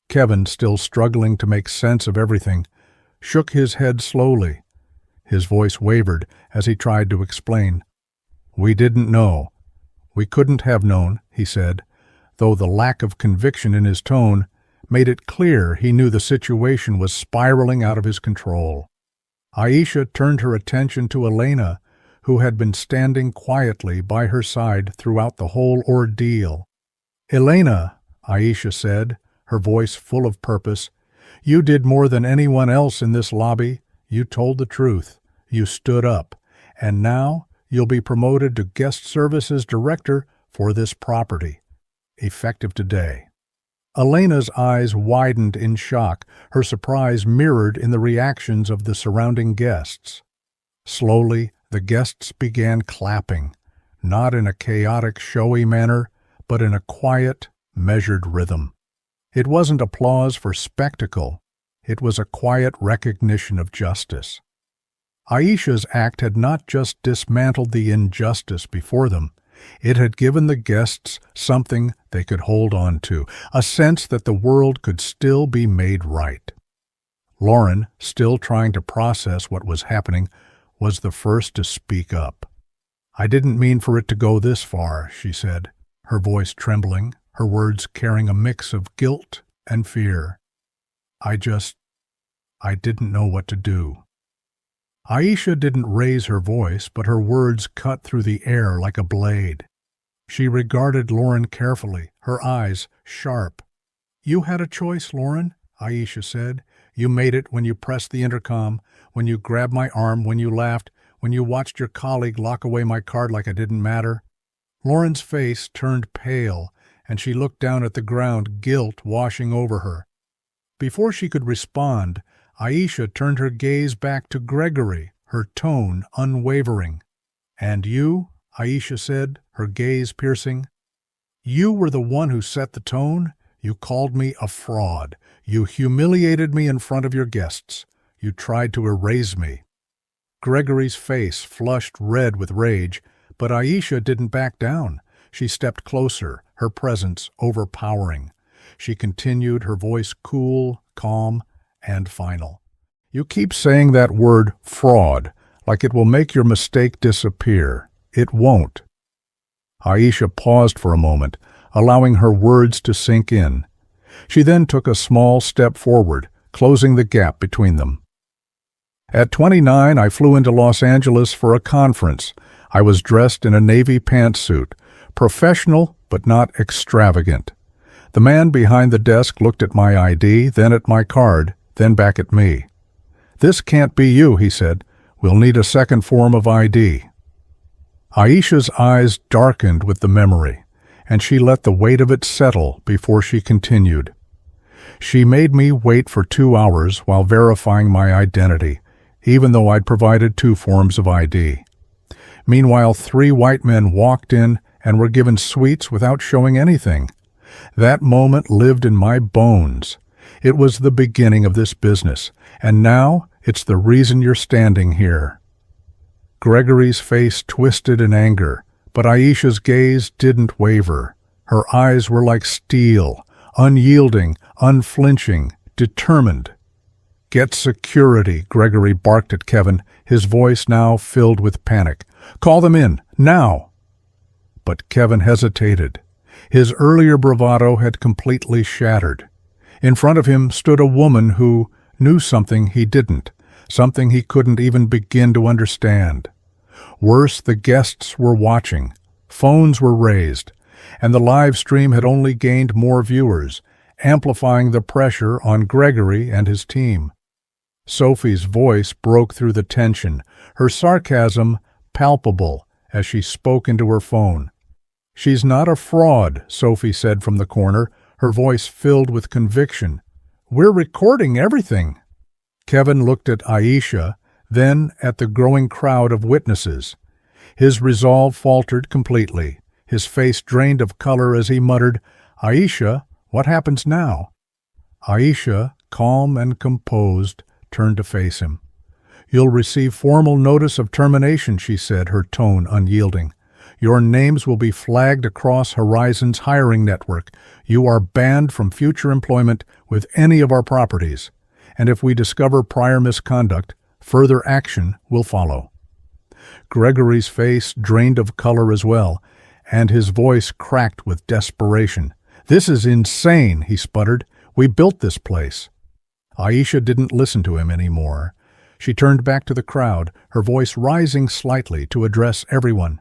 Kevin, still struggling to make sense of everything, shook his head slowly. His voice wavered as he tried to explain. "We didn't know. We couldn't have known," he said, though the lack of conviction in his tone made it clear he knew the situation was spiraling out of his control. Aisha turned her attention to Elena, who had been standing quietly by her side throughout the whole ordeal. "Elena," Aisha said, her voice full of purpose, You did more than anyone else in this lobby. You told the truth. You stood up. And now you'll be promoted to guest services director for this property, effective today." Elena's eyes widened in shock, her surprise mirrored in the reactions of the surrounding guests. Slowly, the guests began clapping, not in a chaotic, showy manner, but in a quiet, measured rhythm. It wasn't applause for spectacle. It was a quiet recognition of justice. Aisha's act had not just dismantled the injustice before them. It had given the guests something they could hold on to, a sense that the world could still be made right. Lauren, still trying to process what was happening, was the first to speak up. "I didn't mean for it to go this far," she said, her voice trembling, her words carrying a mix of guilt and fear. I didn't know what to do." Aisha didn't raise her voice, but her words cut through the air like a blade. She regarded Lauren carefully, her eyes sharp. "You had a choice, Lauren," Aisha said. "You made it when you pressed the intercom, when you grabbed my arm, when you laughed, when you watched your colleague lock away my card like it didn't matter." Lauren's face turned pale, and she looked down at the ground, guilt washing over her. Before she could respond, Aisha turned her gaze back to Gregory, her tone unwavering. "And you," Aisha said, her gaze piercing, "you were the one who set the tone. You called me a fraud. You humiliated me in front of your guests. You tried to erase me." Gregory's face flushed red with rage, but Aisha didn't back down. She stepped closer, her presence overpowering. She continued, her voice cool, calm, and final. "You keep saying that word, fraud, like it will make your mistake disappear. It won't." Aisha paused for a moment, allowing her words to sink in. She then took a small step forward, closing the gap between them. "At 29, I flew into Los Angeles for a conference. I was dressed in a navy pantsuit, professional but not extravagant. The man behind the desk looked at my ID, then at my card, then back at me. 'This can't be you,' he said. 'We'll need a second form of ID.' Aisha's eyes darkened with the memory, and she let the weight of it settle before she continued. "She made me wait for 2 hours while verifying my identity, even though I'd provided 2 forms of ID. Meanwhile, 3 white men walked in and were given sweets without showing anything. That moment lived in my bones. It was the beginning of this business, and now it's the reason you're standing here." Gregory's face twisted in anger, but Aisha's gaze didn't waver. Her eyes were like steel, unyielding, unflinching, determined. "Get security," Gregory barked at Kevin, his voice now filled with panic. "Call them in, now!" But Kevin hesitated. His earlier bravado had completely shattered. In front of him stood a woman who knew something he didn't, something he couldn't even begin to understand. Worse, the guests were watching. Phones were raised, and the live stream had only gained more viewers, amplifying the pressure on Gregory and his team. Sophie's voice broke through the tension, her sarcasm palpable as she spoke into her phone. "She's not a fraud," Sophie said from the corner, her voice filled with conviction. "We're recording everything." Kevin looked at Aisha, then at the growing crowd of witnesses. His resolve faltered completely. His face drained of color as he muttered, "Aisha, what happens now?" Aisha, calm and composed, turned to face him. "You'll receive formal notice of termination," she said, her tone unyielding. "Your names will be flagged across Horizon's hiring network. You are banned from future employment with any of our properties. And if we discover prior misconduct, further action will follow." Gregory's face drained of color as well, and his voice cracked with desperation. "This is insane," he sputtered. "We built this place." Aisha didn't listen to him anymore. She turned back to the crowd, her voice rising slightly to address everyone.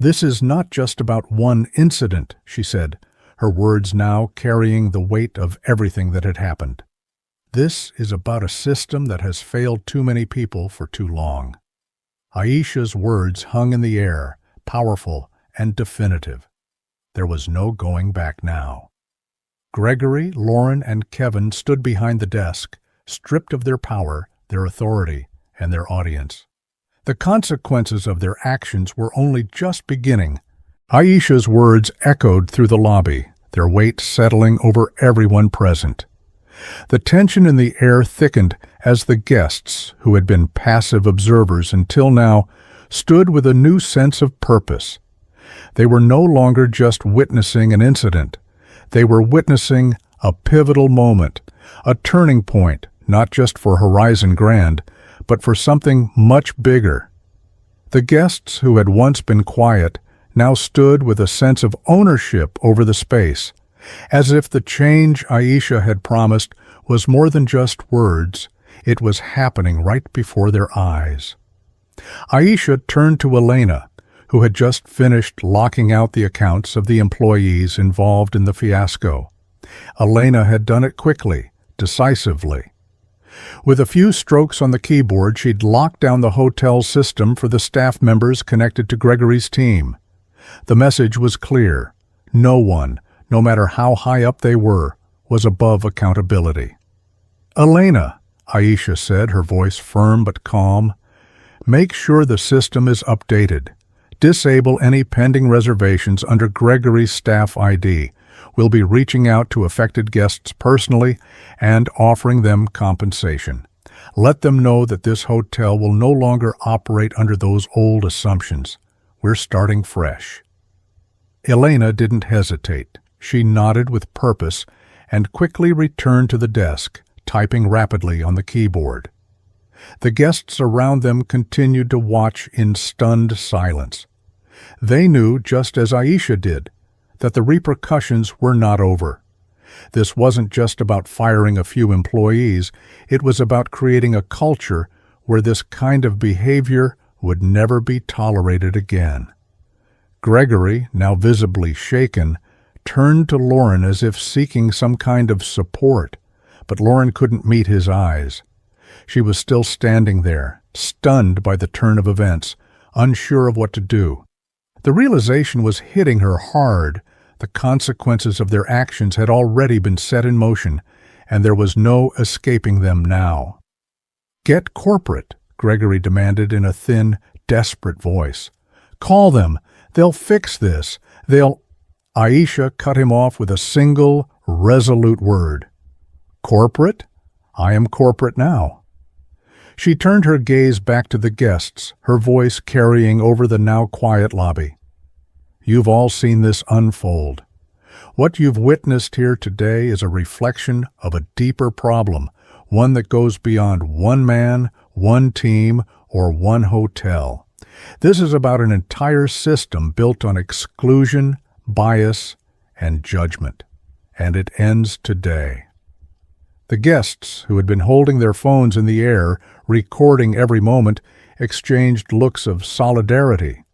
"This is not just about one incident," she said, her words now carrying the weight of everything that had happened. This is about a system that has failed too many people for too long. Aisha's words hung in the air, powerful and definitive. There was no going back now. Gregory, Lauren, and Kevin stood behind the desk, stripped of their power, their authority, and their audience. The consequences of their actions were only just beginning. Aisha's words echoed through the lobby, their weight settling over everyone present. The tension in the air thickened as the guests, who had been passive observers until now, stood with a new sense of purpose. They were no longer just witnessing an incident. They were witnessing a pivotal moment, a turning point, not just for Horizon Grand, but for something much bigger. The guests who had once been quiet now stood with a sense of ownership over the space, as if the change Aisha had promised was more than just words. It was happening right before their eyes. Aisha turned to Elena, who had just finished locking out the accounts of the employees involved in the fiasco. Elena had done it quickly, decisively. With a few strokes on the keyboard, she'd locked down the hotel system for the staff members connected to Gregory's team. The message was clear. No one, no matter how high up they were, was above accountability. "Elena," Aisha said, her voice firm but calm, "make sure the system is updated. Disable any pending reservations under Gregory's staff ID. We'll be reaching out to affected guests personally and offering them compensation. Let them know that this hotel will no longer operate under those old assumptions. We're starting fresh." Elena didn't hesitate. She nodded with purpose and quickly returned to the desk, typing rapidly on the keyboard. The guests around them continued to watch in stunned silence. They knew, just as Aisha did, that the repercussions were not over. This wasn't just about firing a few employees. It was about creating a culture where this kind of behavior would never be tolerated again. Gregory, now visibly shaken, turned to Lauren as if seeking some kind of support, but Lauren couldn't meet his eyes. She was still standing there, stunned by the turn of events, unsure of what to do. The realization was hitting her hard. The consequences of their actions had already been set in motion, and there was no escaping them now. "Get corporate," Gregory demanded in a thin, desperate voice. "Call them. They'll fix this. They'll—" Aisha cut him off with a single, resolute word. "Corporate? I am corporate now." She turned her gaze back to the guests, her voice carrying over the now quiet lobby. "You've all seen this unfold. What you've witnessed here today is a reflection of a deeper problem, one that goes beyond one man, one team, or one hotel. This is about an entire system built on exclusion, bias, and judgment. And it ends today." The guests, who had been holding their phones in the air, recording every moment, exchanged looks of solidarity.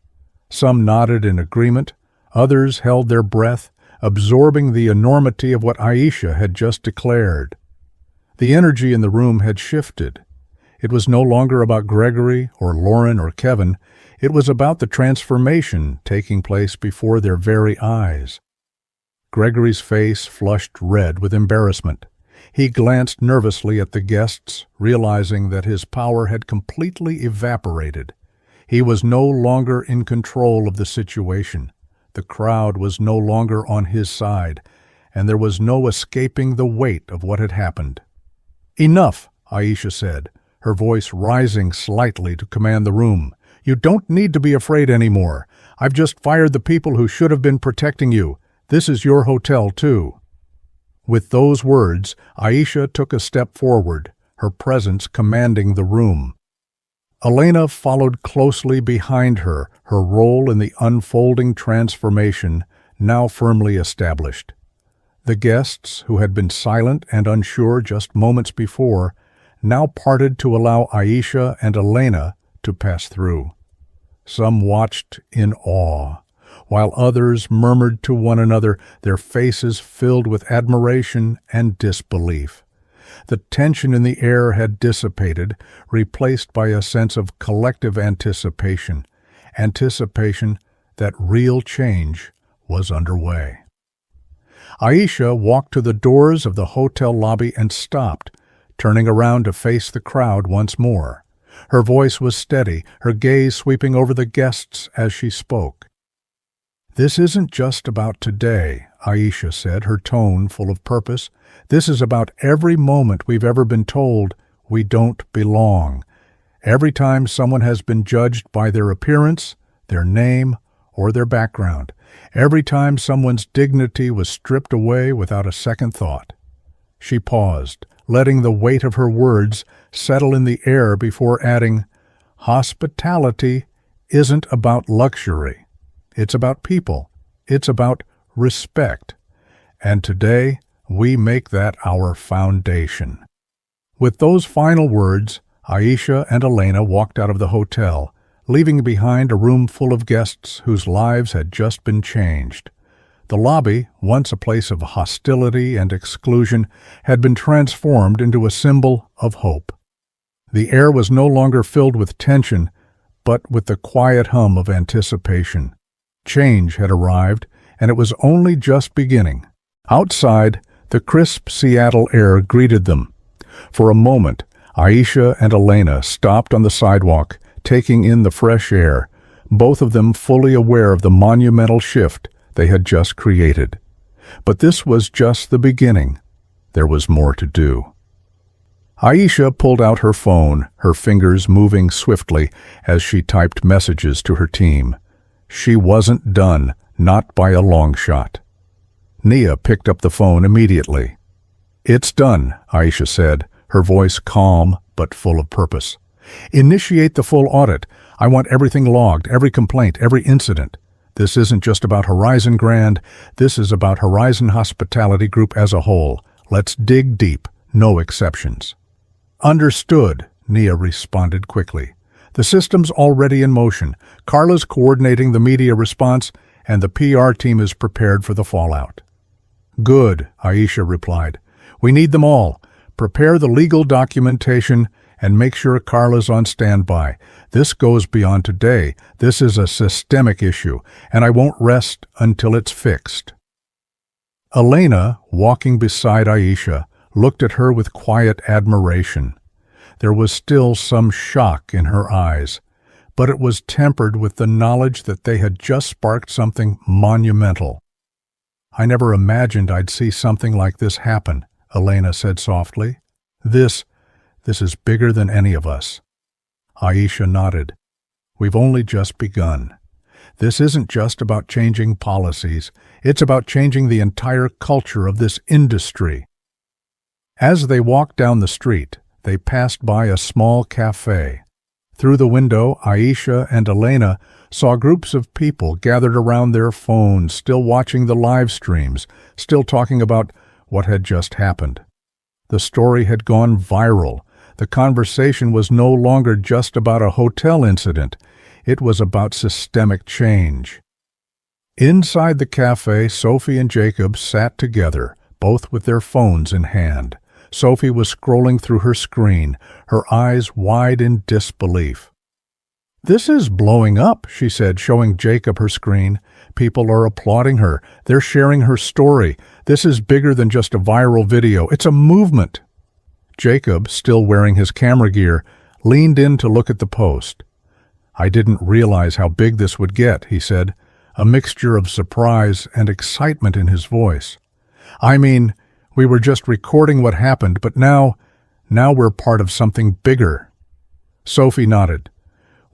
Some nodded in agreement, others held their breath, absorbing the enormity of what Aisha had just declared. The energy in the room had shifted. It was no longer about Gregory or Lauren or Kevin. It was about the transformation taking place before their very eyes. Gregory's face flushed red with embarrassment. He glanced nervously at the guests, realizing that his power had completely evaporated. He was no longer in control of the situation. The crowd was no longer on his side, and there was no escaping the weight of what had happened. "Enough," Aisha said, her voice rising slightly to command the room. "You don't need to be afraid anymore. I've just fired the people who should have been protecting you. This is your hotel, too." With those words, Aisha took a step forward, her presence commanding the room. Elena followed closely behind her, her role in the unfolding transformation now firmly established. The guests, who had been silent and unsure just moments before, now parted to allow Aisha and Elena to pass through. Some watched in awe, while others murmured to one another, their faces filled with admiration and disbelief. The tension in the air had dissipated, replaced by a sense of collective anticipation that real change was underway. Aisha walked to the doors of the hotel lobby and stopped, turning around to face the crowd once more. Her voice was steady, her gaze sweeping over the guests as she spoke. "This isn't just about today," Aisha said, her tone full of purpose. "This is about every moment we've ever been told we don't belong. Every time someone has been judged by their appearance, their name, or their background. Every time someone's dignity was stripped away without a second thought." She paused, letting the weight of her words settle in the air before adding, "Hospitality isn't about luxury. It's about people. It's about respect. And today, we make that our foundation." With those final words, Aisha and Elena walked out of the hotel, leaving behind a room full of guests whose lives had just been changed. The lobby, once a place of hostility and exclusion, had been transformed into a symbol of hope. The air was no longer filled with tension, but with the quiet hum of anticipation. Change had arrived, and it was only just beginning. Outside, the crisp Seattle air greeted them. For a moment, Aisha and Elena stopped on the sidewalk, taking in the fresh air, both of them fully aware of the monumental shift they had just created. But this was just the beginning. There was more to do. Aisha pulled out her phone, her fingers moving swiftly as she typed messages to her team. She wasn't done, not by a long shot. Nia picked up the phone immediately. "It's done," Aisha said, her voice calm but full of purpose. "Initiate the full audit. I want everything logged, every complaint, every incident. This isn't just about Horizon Grand. This is about Horizon Hospitality Group as a whole. Let's dig deep, no exceptions." "Understood," Nia responded quickly. "The system's already in motion. Carla's coordinating the media response, and the PR team is prepared for the fallout." "Good," Aisha replied. "We need them all. Prepare the legal documentation and make sure Carla's on standby. This goes beyond today. This is a systemic issue, and I won't rest until it's fixed." Elena, walking beside Aisha, looked at her with quiet admiration. There was still some shock in her eyes, but it was tempered with the knowledge that they had just sparked something monumental. "I never imagined I'd see something like this happen," Elena said softly. This is bigger than any of us." Aisha nodded. "We've only just begun. This isn't just about changing policies. It's about changing the entire culture of this industry." As they walked down the street, they passed by a small cafe. Through the window, Aisha and Elena saw groups of people gathered around their phones, still watching the live streams, still talking about what had just happened. The story had gone viral. The conversation was no longer just about a hotel incident. It was about systemic change. Inside the cafe, Sophie and Jacob sat together, both with their phones in hand. Sophie was scrolling through her screen, her eyes wide in disbelief. "This is blowing up," she said, showing Jacob her screen. "People are applauding her. They're sharing her story. This is bigger than just a viral video. It's a movement." Jacob, still wearing his camera gear, leaned in to look at the post. "I didn't realize how big this would get," he said, a mixture of surprise and excitement in his voice. "I mean, we were just recording what happened, but now we're part of something bigger." Sophie nodded.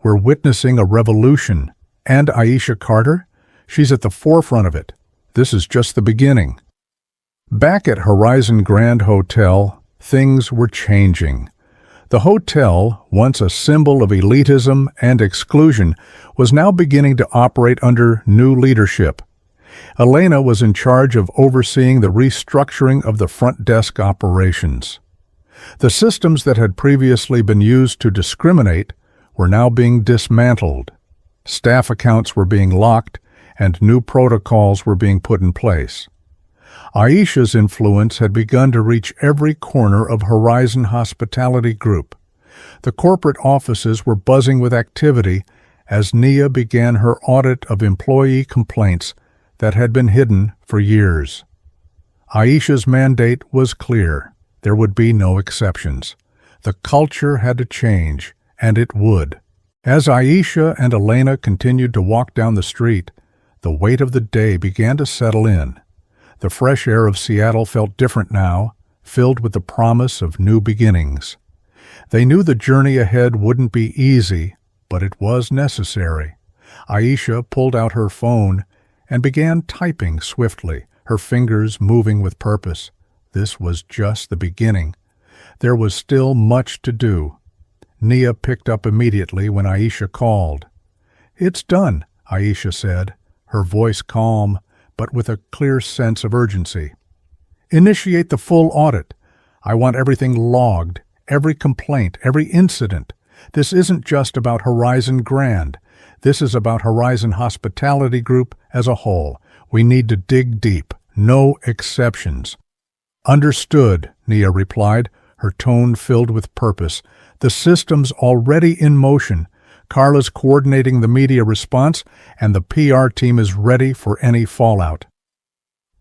"We're witnessing a revolution. And Aisha Carter? She's at the forefront of it. This is just the beginning." Back at Horizon Grand Hotel, things were changing. The hotel, once a symbol of elitism and exclusion, was now beginning to operate under new leadership. Elena was in charge of overseeing the restructuring of the front desk operations. The systems that had previously been used to discriminate were now being dismantled. Staff accounts were being locked, and new protocols were being put in place. Aisha's influence had begun to reach every corner of Horizon Hospitality Group. The corporate offices were buzzing with activity as Nia began her audit of employee complaints that had been hidden for years. Aisha's mandate was clear. There would be no exceptions. The culture had to change, and it would. As Aisha and Elena continued to walk down the street, the weight of the day began to settle in. The fresh air of Seattle felt different now, filled with the promise of new beginnings. They knew the journey ahead wouldn't be easy, but it was necessary. Aisha pulled out her phone and began typing swiftly, her fingers moving with purpose. This was just the beginning. There was still much to do. Nia picked up immediately when Aisha called. "It's done," Aisha said, her voice calm, but with a clear sense of urgency. "Initiate the full audit. I want everything logged, every complaint, every incident. This isn't just about Horizon Grand. This is about Horizon Hospitality Group as a whole. We need to dig deep. No exceptions." "Understood," Nia replied, her tone filled with purpose. "The system's already in motion. Carla's coordinating the media response, and the PR team is ready for any fallout."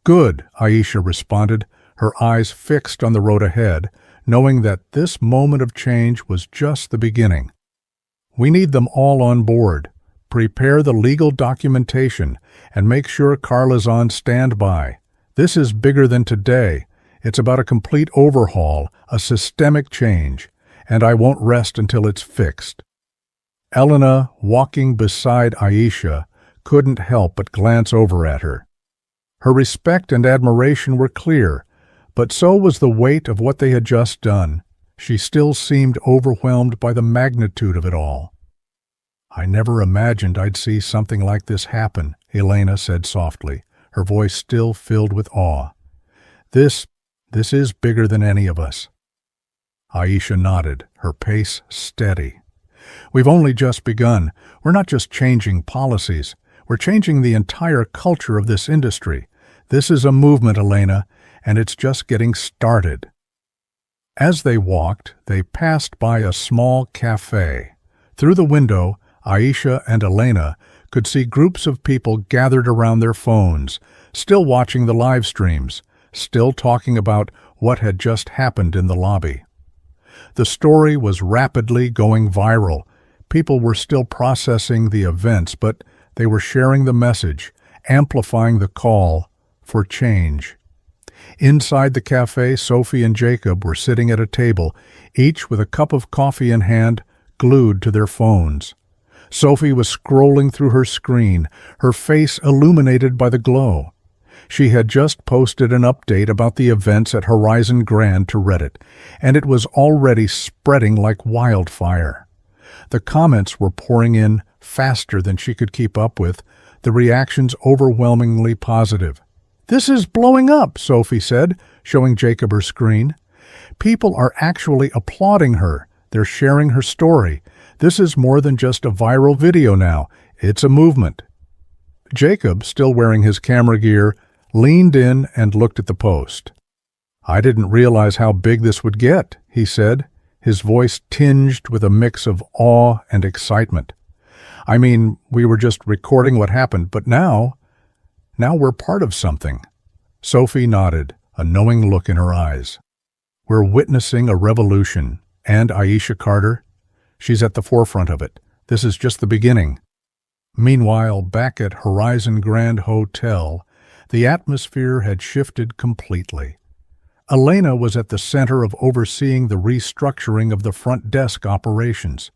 "Good," Aisha responded, her eyes fixed on the road ahead, knowing that this moment of change was just the beginning. "We need them all on board. Prepare the legal documentation and make sure Carla's on standby. This is bigger than today. It's about a complete overhaul, a systemic change, and I won't rest until it's fixed." Elena, walking beside Aisha, couldn't help but glance over at her. Her respect and admiration were clear, but so was the weight of what they had just done. She still seemed overwhelmed by the magnitude of it all. "I never imagined I'd see something like this happen," Elena said softly, her voice still filled with awe. This is bigger than any of us." Aisha nodded, her pace steady. "We've only just begun. We're not just changing policies. We're changing the entire culture of this industry. This is a movement, Elena, and it's just getting started." As they walked, they passed by a small cafe. Through the window, Aisha and Elena could see groups of people gathered around their phones, still watching the live streams, still talking about what had just happened in the lobby. The story was rapidly going viral. People were still processing the events, but they were sharing the message, amplifying the call for change. Inside the cafe, Sophie and Jacob were sitting at a table, each with a cup of coffee in hand, glued to their phones. Sophie was scrolling through her screen, her face illuminated by the glow. She had just posted an update about the events at Horizon Grand to Reddit, and it was already spreading like wildfire. The comments were pouring in faster than she could keep up with, the reactions overwhelmingly positive. "This is blowing up," Sophie said, showing Jacob her screen. "People are actually applauding her. They're sharing her story. This is more than just a viral video now. It's a movement." Jacob, still wearing his camera gear, leaned in and looked at the post. "I didn't realize how big this would get," he said, his voice tinged with a mix of awe and excitement. "I mean, we were just recording what happened, but now we're part of something." Sophie nodded, a knowing look in her eyes. "We're witnessing a revolution, and Aisha Carter, she's at the forefront of it. This is just the beginning." Meanwhile, back at Horizon Grand Hotel, the atmosphere had shifted completely. Elena was at the center of overseeing the restructuring of the front desk operations.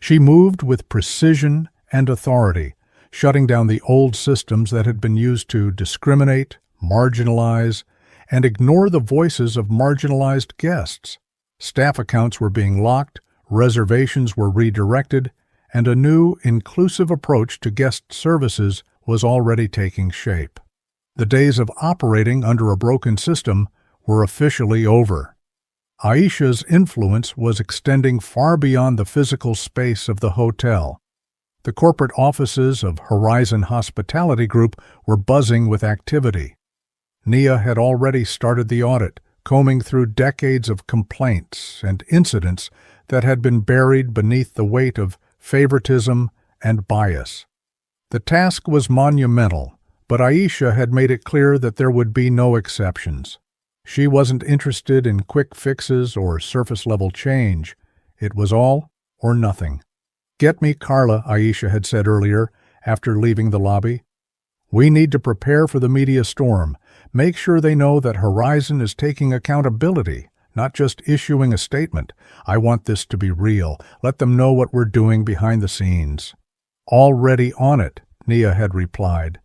She moved with precision and authority, shutting down the old systems that had been used to discriminate, marginalize, and ignore the voices of marginalized guests. Staff accounts were being locked, reservations were redirected, and a new, inclusive approach to guest services was already taking shape. The days of operating under a broken system were officially over. Aisha's influence was extending far beyond the physical space of the hotel. The corporate offices of Horizon Hospitality Group were buzzing with activity. Nia had already started the audit, combing through decades of complaints and incidents that had been buried beneath the weight of favoritism and bias. The task was monumental, but Aisha had made it clear that there would be no exceptions. She wasn't interested in quick fixes or surface-level change. It was all or nothing. "Get me Carla," Aisha had said earlier, after leaving the lobby. "We need to prepare for the media storm. Make sure they know that Horizon is taking accountability, not just issuing a statement. I want this to be real. Let them know what we're doing behind the scenes." "Already on it," Nia had replied.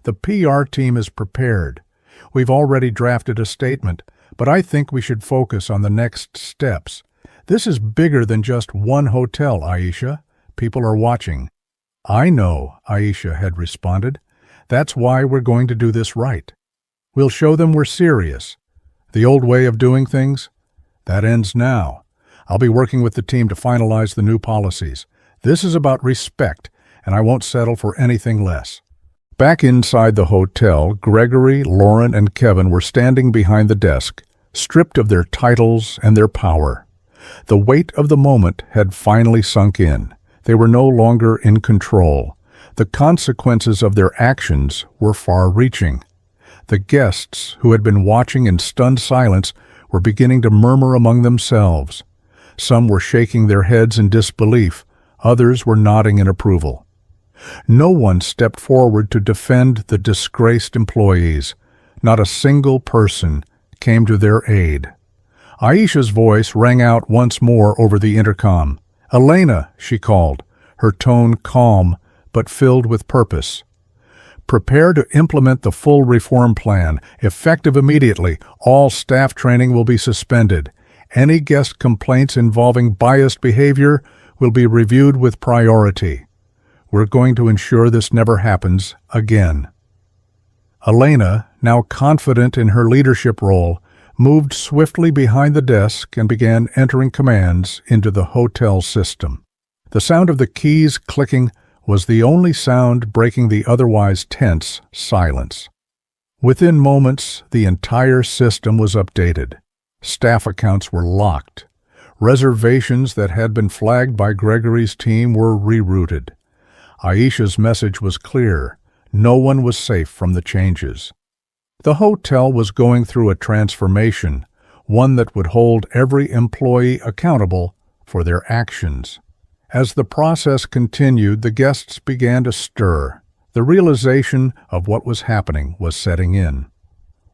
"The PR team is prepared. We've already drafted a statement, but I think we should focus on the next steps. This is bigger than just one hotel, Aisha. People are watching." "I know," Aisha had responded. "That's why we're going to do this right. We'll show them we're serious. The old way of doing things? That ends now. I'll be working with the team to finalize the new policies. This is about respect, and I won't settle for anything less." Back inside the hotel, Gregory, Lauren, and Kevin were standing behind the desk, stripped of their titles and their power. The weight of the moment had finally sunk in. They were no longer in control. The consequences of their actions were far-reaching. The guests, who had been watching in stunned silence, were beginning to murmur among themselves. Some were shaking their heads in disbelief. Others were nodding in approval. No one stepped forward to defend the disgraced employees. Not a single person came to their aid. Aisha's voice rang out once more over the intercom. "Elena," she called, her tone calm but filled with purpose. "Prepare to implement the full reform plan, effective immediately. All staff training will be suspended. Any guest complaints involving biased behavior will be reviewed with priority. We're going to ensure this never happens again." Elena, now confident in her leadership role, moved swiftly behind the desk and began entering commands into the hotel system. The sound of the keys clicking was the only sound breaking the otherwise tense silence. Within moments, the entire system was updated. Staff accounts were locked. Reservations that had been flagged by Gregory's team were rerouted. Aisha's message was clear. No one was safe from the changes. The hotel was going through a transformation, one that would hold every employee accountable for their actions. As the process continued, the guests began to stir. The realization of what was happening was setting in.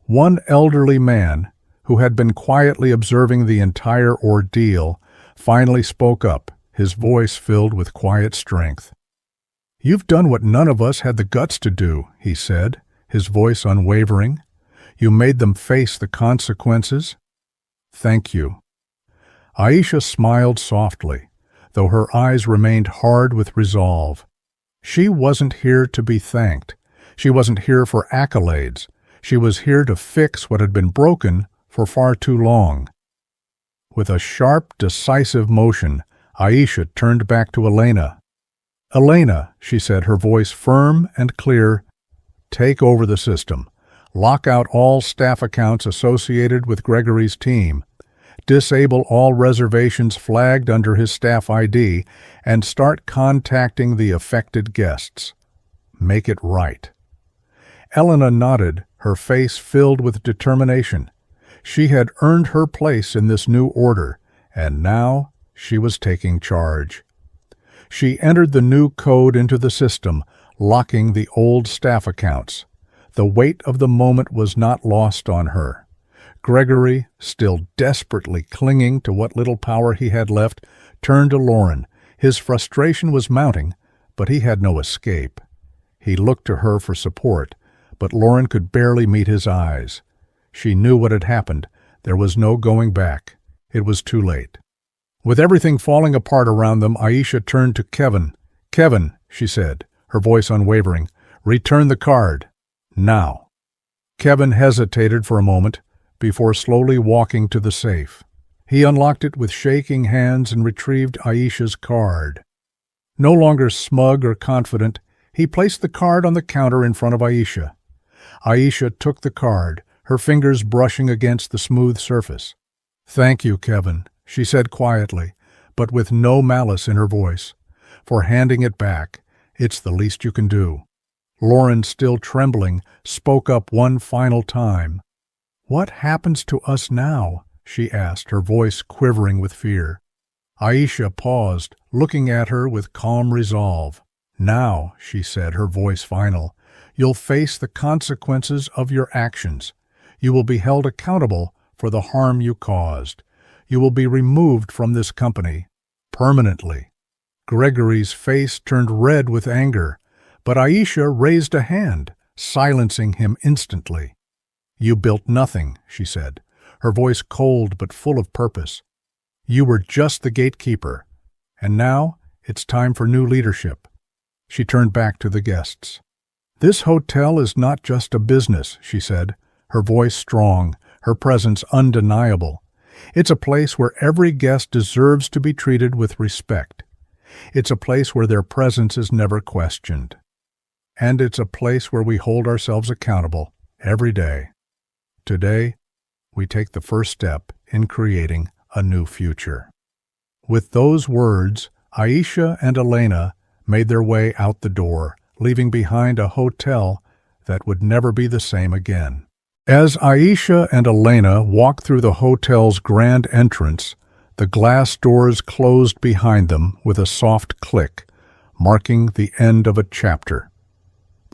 One elderly man, who had been quietly observing the entire ordeal, finally spoke up, his voice filled with quiet strength. "You've done what none of us had the guts to do," he said, his voice unwavering. "You made them face the consequences. Thank you." Aisha smiled softly, though her eyes remained hard with resolve. She wasn't here to be thanked. She wasn't here for accolades. She was here to fix what had been broken for far too long. With a sharp, decisive motion, Aisha turned back to Elena. "Elena," she said, her voice firm and clear, "take over the system. Lock out all staff accounts associated with Gregory's team. Disable all reservations flagged under his staff ID, and start contacting the affected guests. Make it right." Elena nodded, her face filled with determination. She had earned her place in this new order, and now she was taking charge. She entered the new code into the system, locking the old staff accounts. The weight of the moment was not lost on her. Gregory, still desperately clinging to what little power he had left, turned to Lauren. His frustration was mounting, but he had no escape. He looked to her for support, but Lauren could barely meet his eyes. She knew what had happened. There was no going back. It was too late. With everything falling apart around them, Aisha turned to Kevin. "Kevin," she said, her voice unwavering, "return the card. Now." Kevin hesitated for a moment before slowly walking to the safe. He unlocked it with shaking hands and retrieved Aisha's card. No longer smug or confident, he placed the card on the counter in front of Aisha. Aisha took the card, her fingers brushing against the smooth surface. "Thank you, Kevin," she said quietly, but with no malice in her voice, "for handing it back. It's the least you can do." Lauren, still trembling, spoke up one final time. "What happens to us now?" she asked, her voice quivering with fear. Aisha paused, looking at her with calm resolve. "Now," she said, her voice final, "you'll face the consequences of your actions. You will be held accountable for the harm you caused. You will be removed from this company, permanently." Gregory's face turned red with anger, but Aisha raised a hand, silencing him instantly. "You built nothing," she said, her voice cold but full of purpose. "You were just the gatekeeper, and now it's time for new leadership." She turned back to the guests. "This hotel is not just a business," she said, her voice strong, her presence undeniable. "It's a place where every guest deserves to be treated with respect. It's a place where their presence is never questioned. And it's a place where we hold ourselves accountable every day. Today, we take the first step in creating a new future." With those words, Aisha and Elena made their way out the door, leaving behind a hotel that would never be the same again. As Aisha and Elena walked through the hotel's grand entrance, the glass doors closed behind them with a soft click, marking the end of a chapter.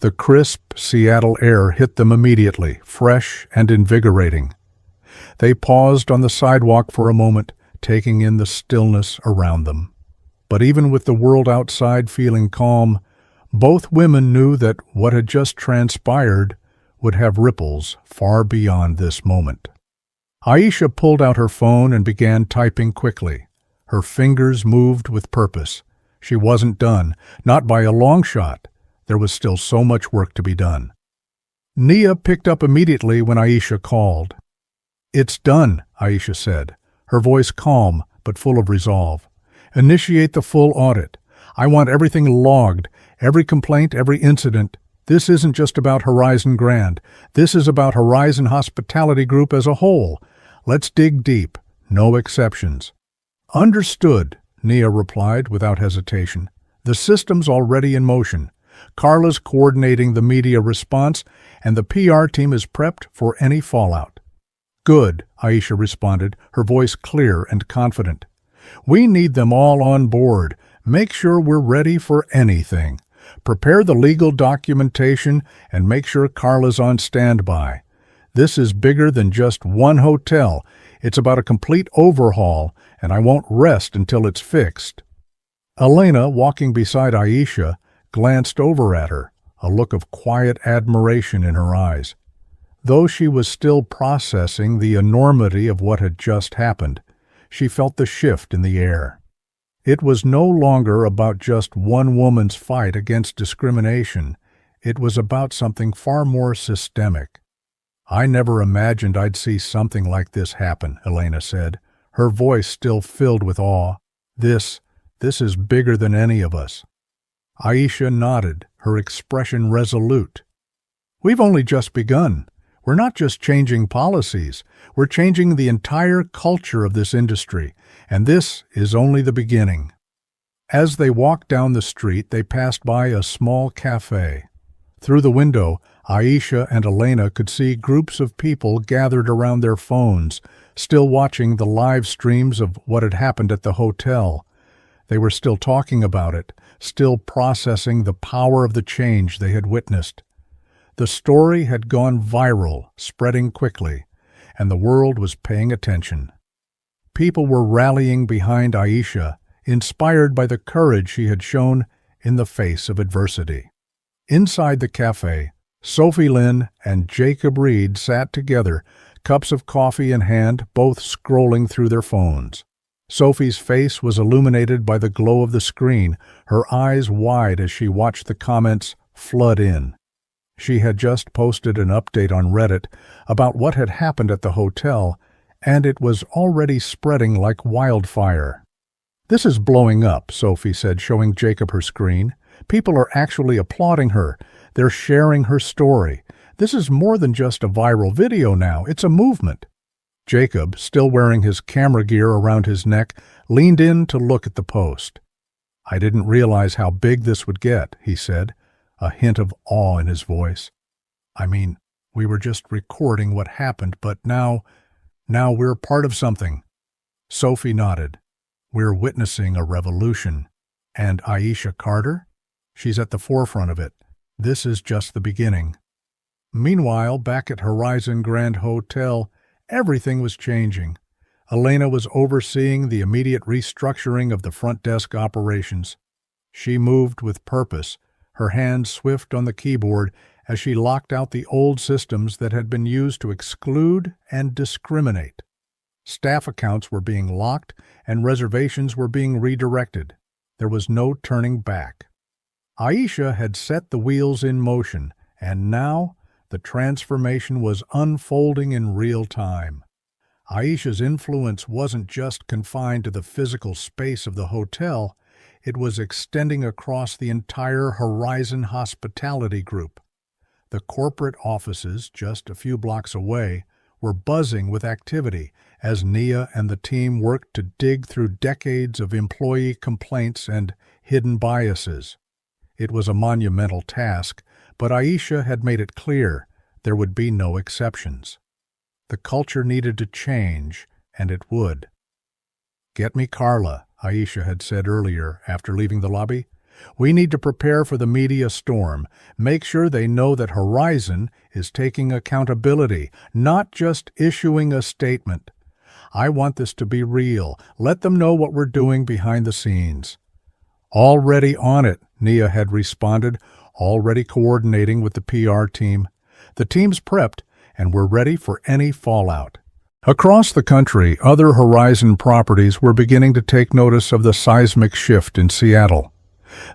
The crisp Seattle air hit them immediately, fresh and invigorating. They paused on the sidewalk for a moment, taking in the stillness around them. But even with the world outside feeling calm, both women knew that what had just transpired would have ripples far beyond this moment. Aisha pulled out her phone and began typing quickly. Her fingers moved with purpose. She wasn't done, not by a long shot. There was still so much work to be done. Nia picked up immediately when Aisha called. "It's done," Aisha said, her voice calm but full of resolve. "Initiate the full audit. I want everything logged, every complaint, every incident. This isn't just about Horizon Grand. This is about Horizon Hospitality Group as a whole. Let's dig deep. No exceptions." "Understood," Nia replied without hesitation. "The system's already in motion. Carla's coordinating the media response, and the PR team is prepped for any fallout." "Good," Aisha responded, her voice clear and confident. "We need them all on board. Make sure we're ready for anything. Prepare the legal documentation and make sure Carla's on standby. This is bigger than just one hotel. It's about a complete overhaul, and I won't rest until it's fixed." Elena, walking beside Aisha, glanced over at her, a look of quiet admiration in her eyes. Though she was still processing the enormity of what had just happened, she felt the shift in the air. It was no longer about just one woman's fight against discrimination. It was about something far more systemic. "I never imagined I'd see something like this happen," Elena said, her voice still filled with awe. This is bigger than any of us." Aisha nodded, her expression resolute. "We've only just begun. We're not just changing policies. We're changing the entire culture of this industry, and this is only the beginning." As they walked down the street, they passed by a small cafe. Through the window, Aisha and Elena could see groups of people gathered around their phones, still watching the live streams of what had happened at the hotel. They were still talking about it, still processing the power of the change they had witnessed. The story had gone viral, spreading quickly, and the world was paying attention. People were rallying behind Aisha, inspired by the courage she had shown in the face of adversity. Inside the cafe, Sophie Lynn and Jacob Reed sat together, cups of coffee in hand, both scrolling through their phones. Sophie's face was illuminated by the glow of the screen, her eyes wide as she watched the comments flood in. She had just posted an update on Reddit about what had happened at the hotel, and it was already spreading like wildfire. "This is blowing up," Sophie said, showing Jacob her screen. "People are actually applauding her. They're sharing her story. This is more than just a viral video now, it's a movement. Jacob, still wearing his camera gear around his neck, leaned in to look at the post. "I didn't realize how big this would get," he said, a hint of awe in his voice. "I mean, we were just recording what happened, but now we're part of something." Sophie nodded. "We're witnessing a revolution. And Aisha Carter? She's at the forefront of it. This is just the beginning." Meanwhile, back at Horizon Grand Hotel, everything was changing. Elena was overseeing the immediate restructuring of the front desk operations. She moved with purpose, her hands swift on the keyboard as she locked out the old systems that had been used to exclude and discriminate. Staff accounts were being locked and reservations were being redirected. There was no turning back. Aisha had set the wheels in motion, and now the transformation was unfolding in real time. Aisha's influence wasn't just confined to the physical space of the hotel, it was extending across the entire Horizon Hospitality Group. The corporate offices, just a few blocks away, were buzzing with activity as Nia and the team worked to dig through decades of employee complaints and hidden biases. It was a monumental task, but Aisha had made it clear there would be no exceptions. The culture needed to change, and it would. "Get me Carla," Aisha had said earlier after leaving the lobby. "We need to prepare for the media storm. Make sure they know that Horizon is taking accountability, not just issuing a statement. I want this to be real. Let them know what we're doing behind the scenes." "Already on it," Nia had responded, already coordinating with the PR team. "The team's prepped, and we're ready for any fallout." Across the country, other Horizon properties were beginning to take notice of the seismic shift in Seattle.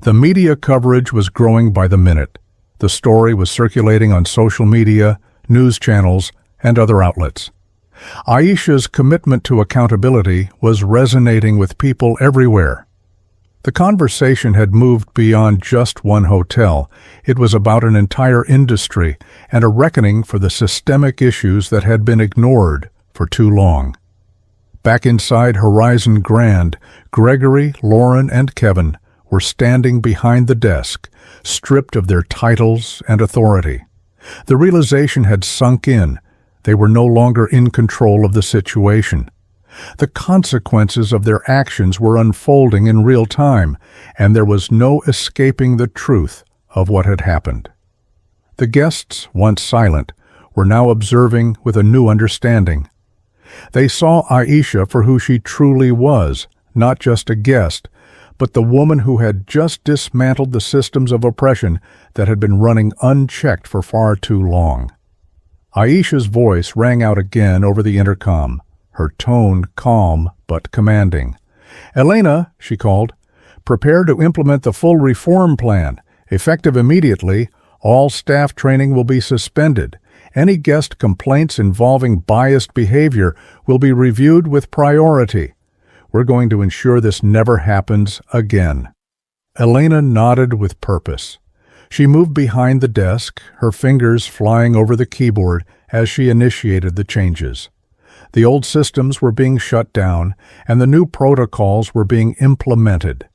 The media coverage was growing by the minute. The story was circulating on social media, news channels, and other outlets. Aisha's commitment to accountability was resonating with people everywhere. The conversation had moved beyond just one hotel. It was about an entire industry and a reckoning for the systemic issues that had been ignored for too long. Back inside Horizon Grand, Gregory, Lauren, and Kevin were standing behind the desk, stripped of their titles and authority. The realization had sunk in. They were no longer in control of the situation. The consequences of their actions were unfolding in real time, and there was no escaping the truth of what had happened. The guests, once silent, were now observing with a new understanding. They saw Aisha for who she truly was, not just a guest, but the woman who had just dismantled the systems of oppression that had been running unchecked for far too long. Aisha's voice rang out again over the intercom, her tone calm but commanding. "Elena," she called, "prepare to implement the full reform plan. Effective immediately, all staff training will be suspended. Any guest complaints involving biased behavior will be reviewed with priority. We're going to ensure this never happens again." Elena nodded with purpose. She moved behind the desk, her fingers flying over the keyboard as she initiated the changes. The old systems were being shut down, and the new protocols were being implemented.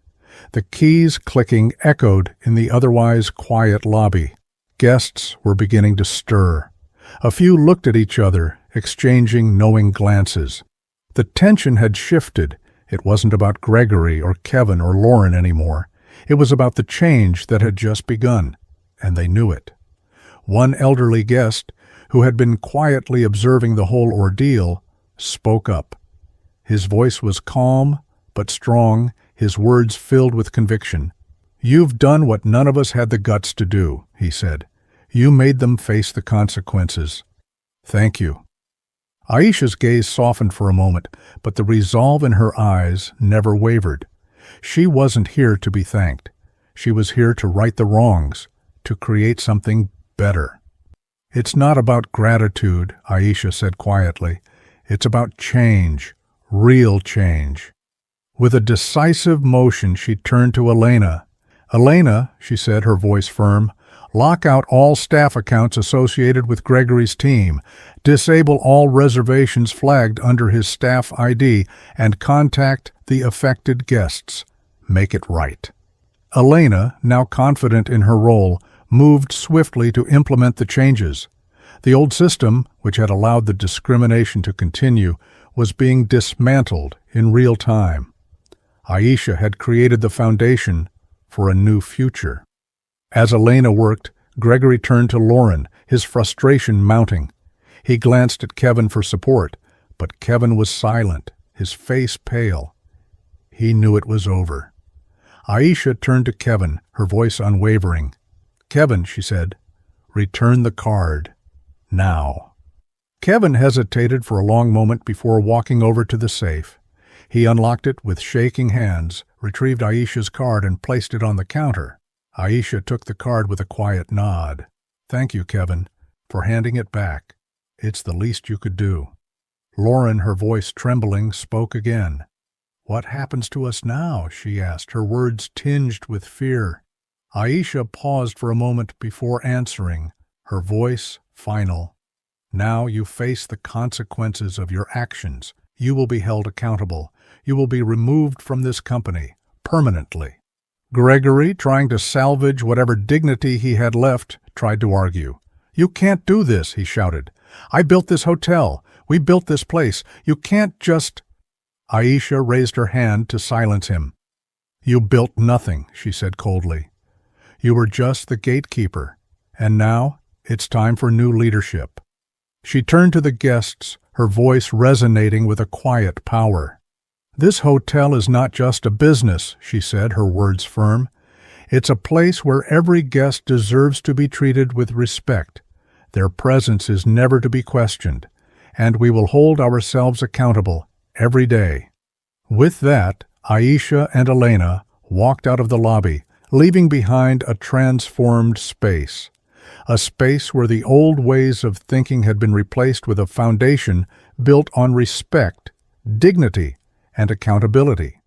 The keys clicking echoed in the otherwise quiet lobby. Guests were beginning to stir. A few looked at each other, exchanging knowing glances. The tension had shifted. It wasn't about Gregory or Kevin or Lauren anymore. It was about the change that had just begun, and they knew it. One elderly guest, who had been quietly observing the whole ordeal, spoke up. His voice was calm but strong, his words filled with conviction. "You've done what none of us had the guts to do," he said. "You made them face the consequences. Thank you." Aisha's gaze softened for a moment, but the resolve in her eyes never wavered. She wasn't here to be thanked. She was here to right the wrongs, to create something better. "It's not about gratitude," Aisha said quietly. "It's about change, real change." With a decisive motion, she turned to Elena. "Elena," she said, her voice firm, Lock out all staff accounts associated with Gregory's team, disable all reservations flagged under his staff ID, and contact the affected guests. Make it right. Elena, now confident in her role, moved swiftly to implement the changes. The old system, which had allowed the discrimination to continue, was being dismantled in real time. Aisha had created the foundation for a new future. As Elena worked, Gregory turned to Lauren, his frustration mounting. He glanced at Kevin for support, but Kevin was silent, his face pale. He knew it was over. Aisha turned to Kevin, her voice unwavering. "Kevin," she said, "return the card. Now." Kevin hesitated for a long moment before walking over to the safe. He unlocked it with shaking hands, retrieved Aisha's card, and placed it on the counter. Aisha took the card with a quiet nod. "Thank you, Kevin, for handing it back. It's the least you could do." Lauren, her voice trembling, spoke again. "What happens to us now?" she asked, her words tinged with fear. Aisha paused for a moment before answering, her voice final. "Now you face the consequences of your actions. You will be held accountable. You will be removed from this company, permanently." Gregory, trying to salvage whatever dignity he had left, tried to argue. "You can't do this," he shouted. "I built this hotel. We built this place. You can't just—" Aisha raised her hand to silence him. "You built nothing," she said coldly. "You were just the gatekeeper, and now it's time for new leadership." She turned to the guests, her voice resonating with a quiet power. "This hotel is not just a business," she said, her words firm. "It's a place where every guest deserves to be treated with respect. Their presence is never to be questioned, and we will hold ourselves accountable every day." With that, Aisha and Elena walked out of the lobby, leaving behind a transformed space. A space where the old ways of thinking had been replaced with a foundation built on respect, dignity, and accountability.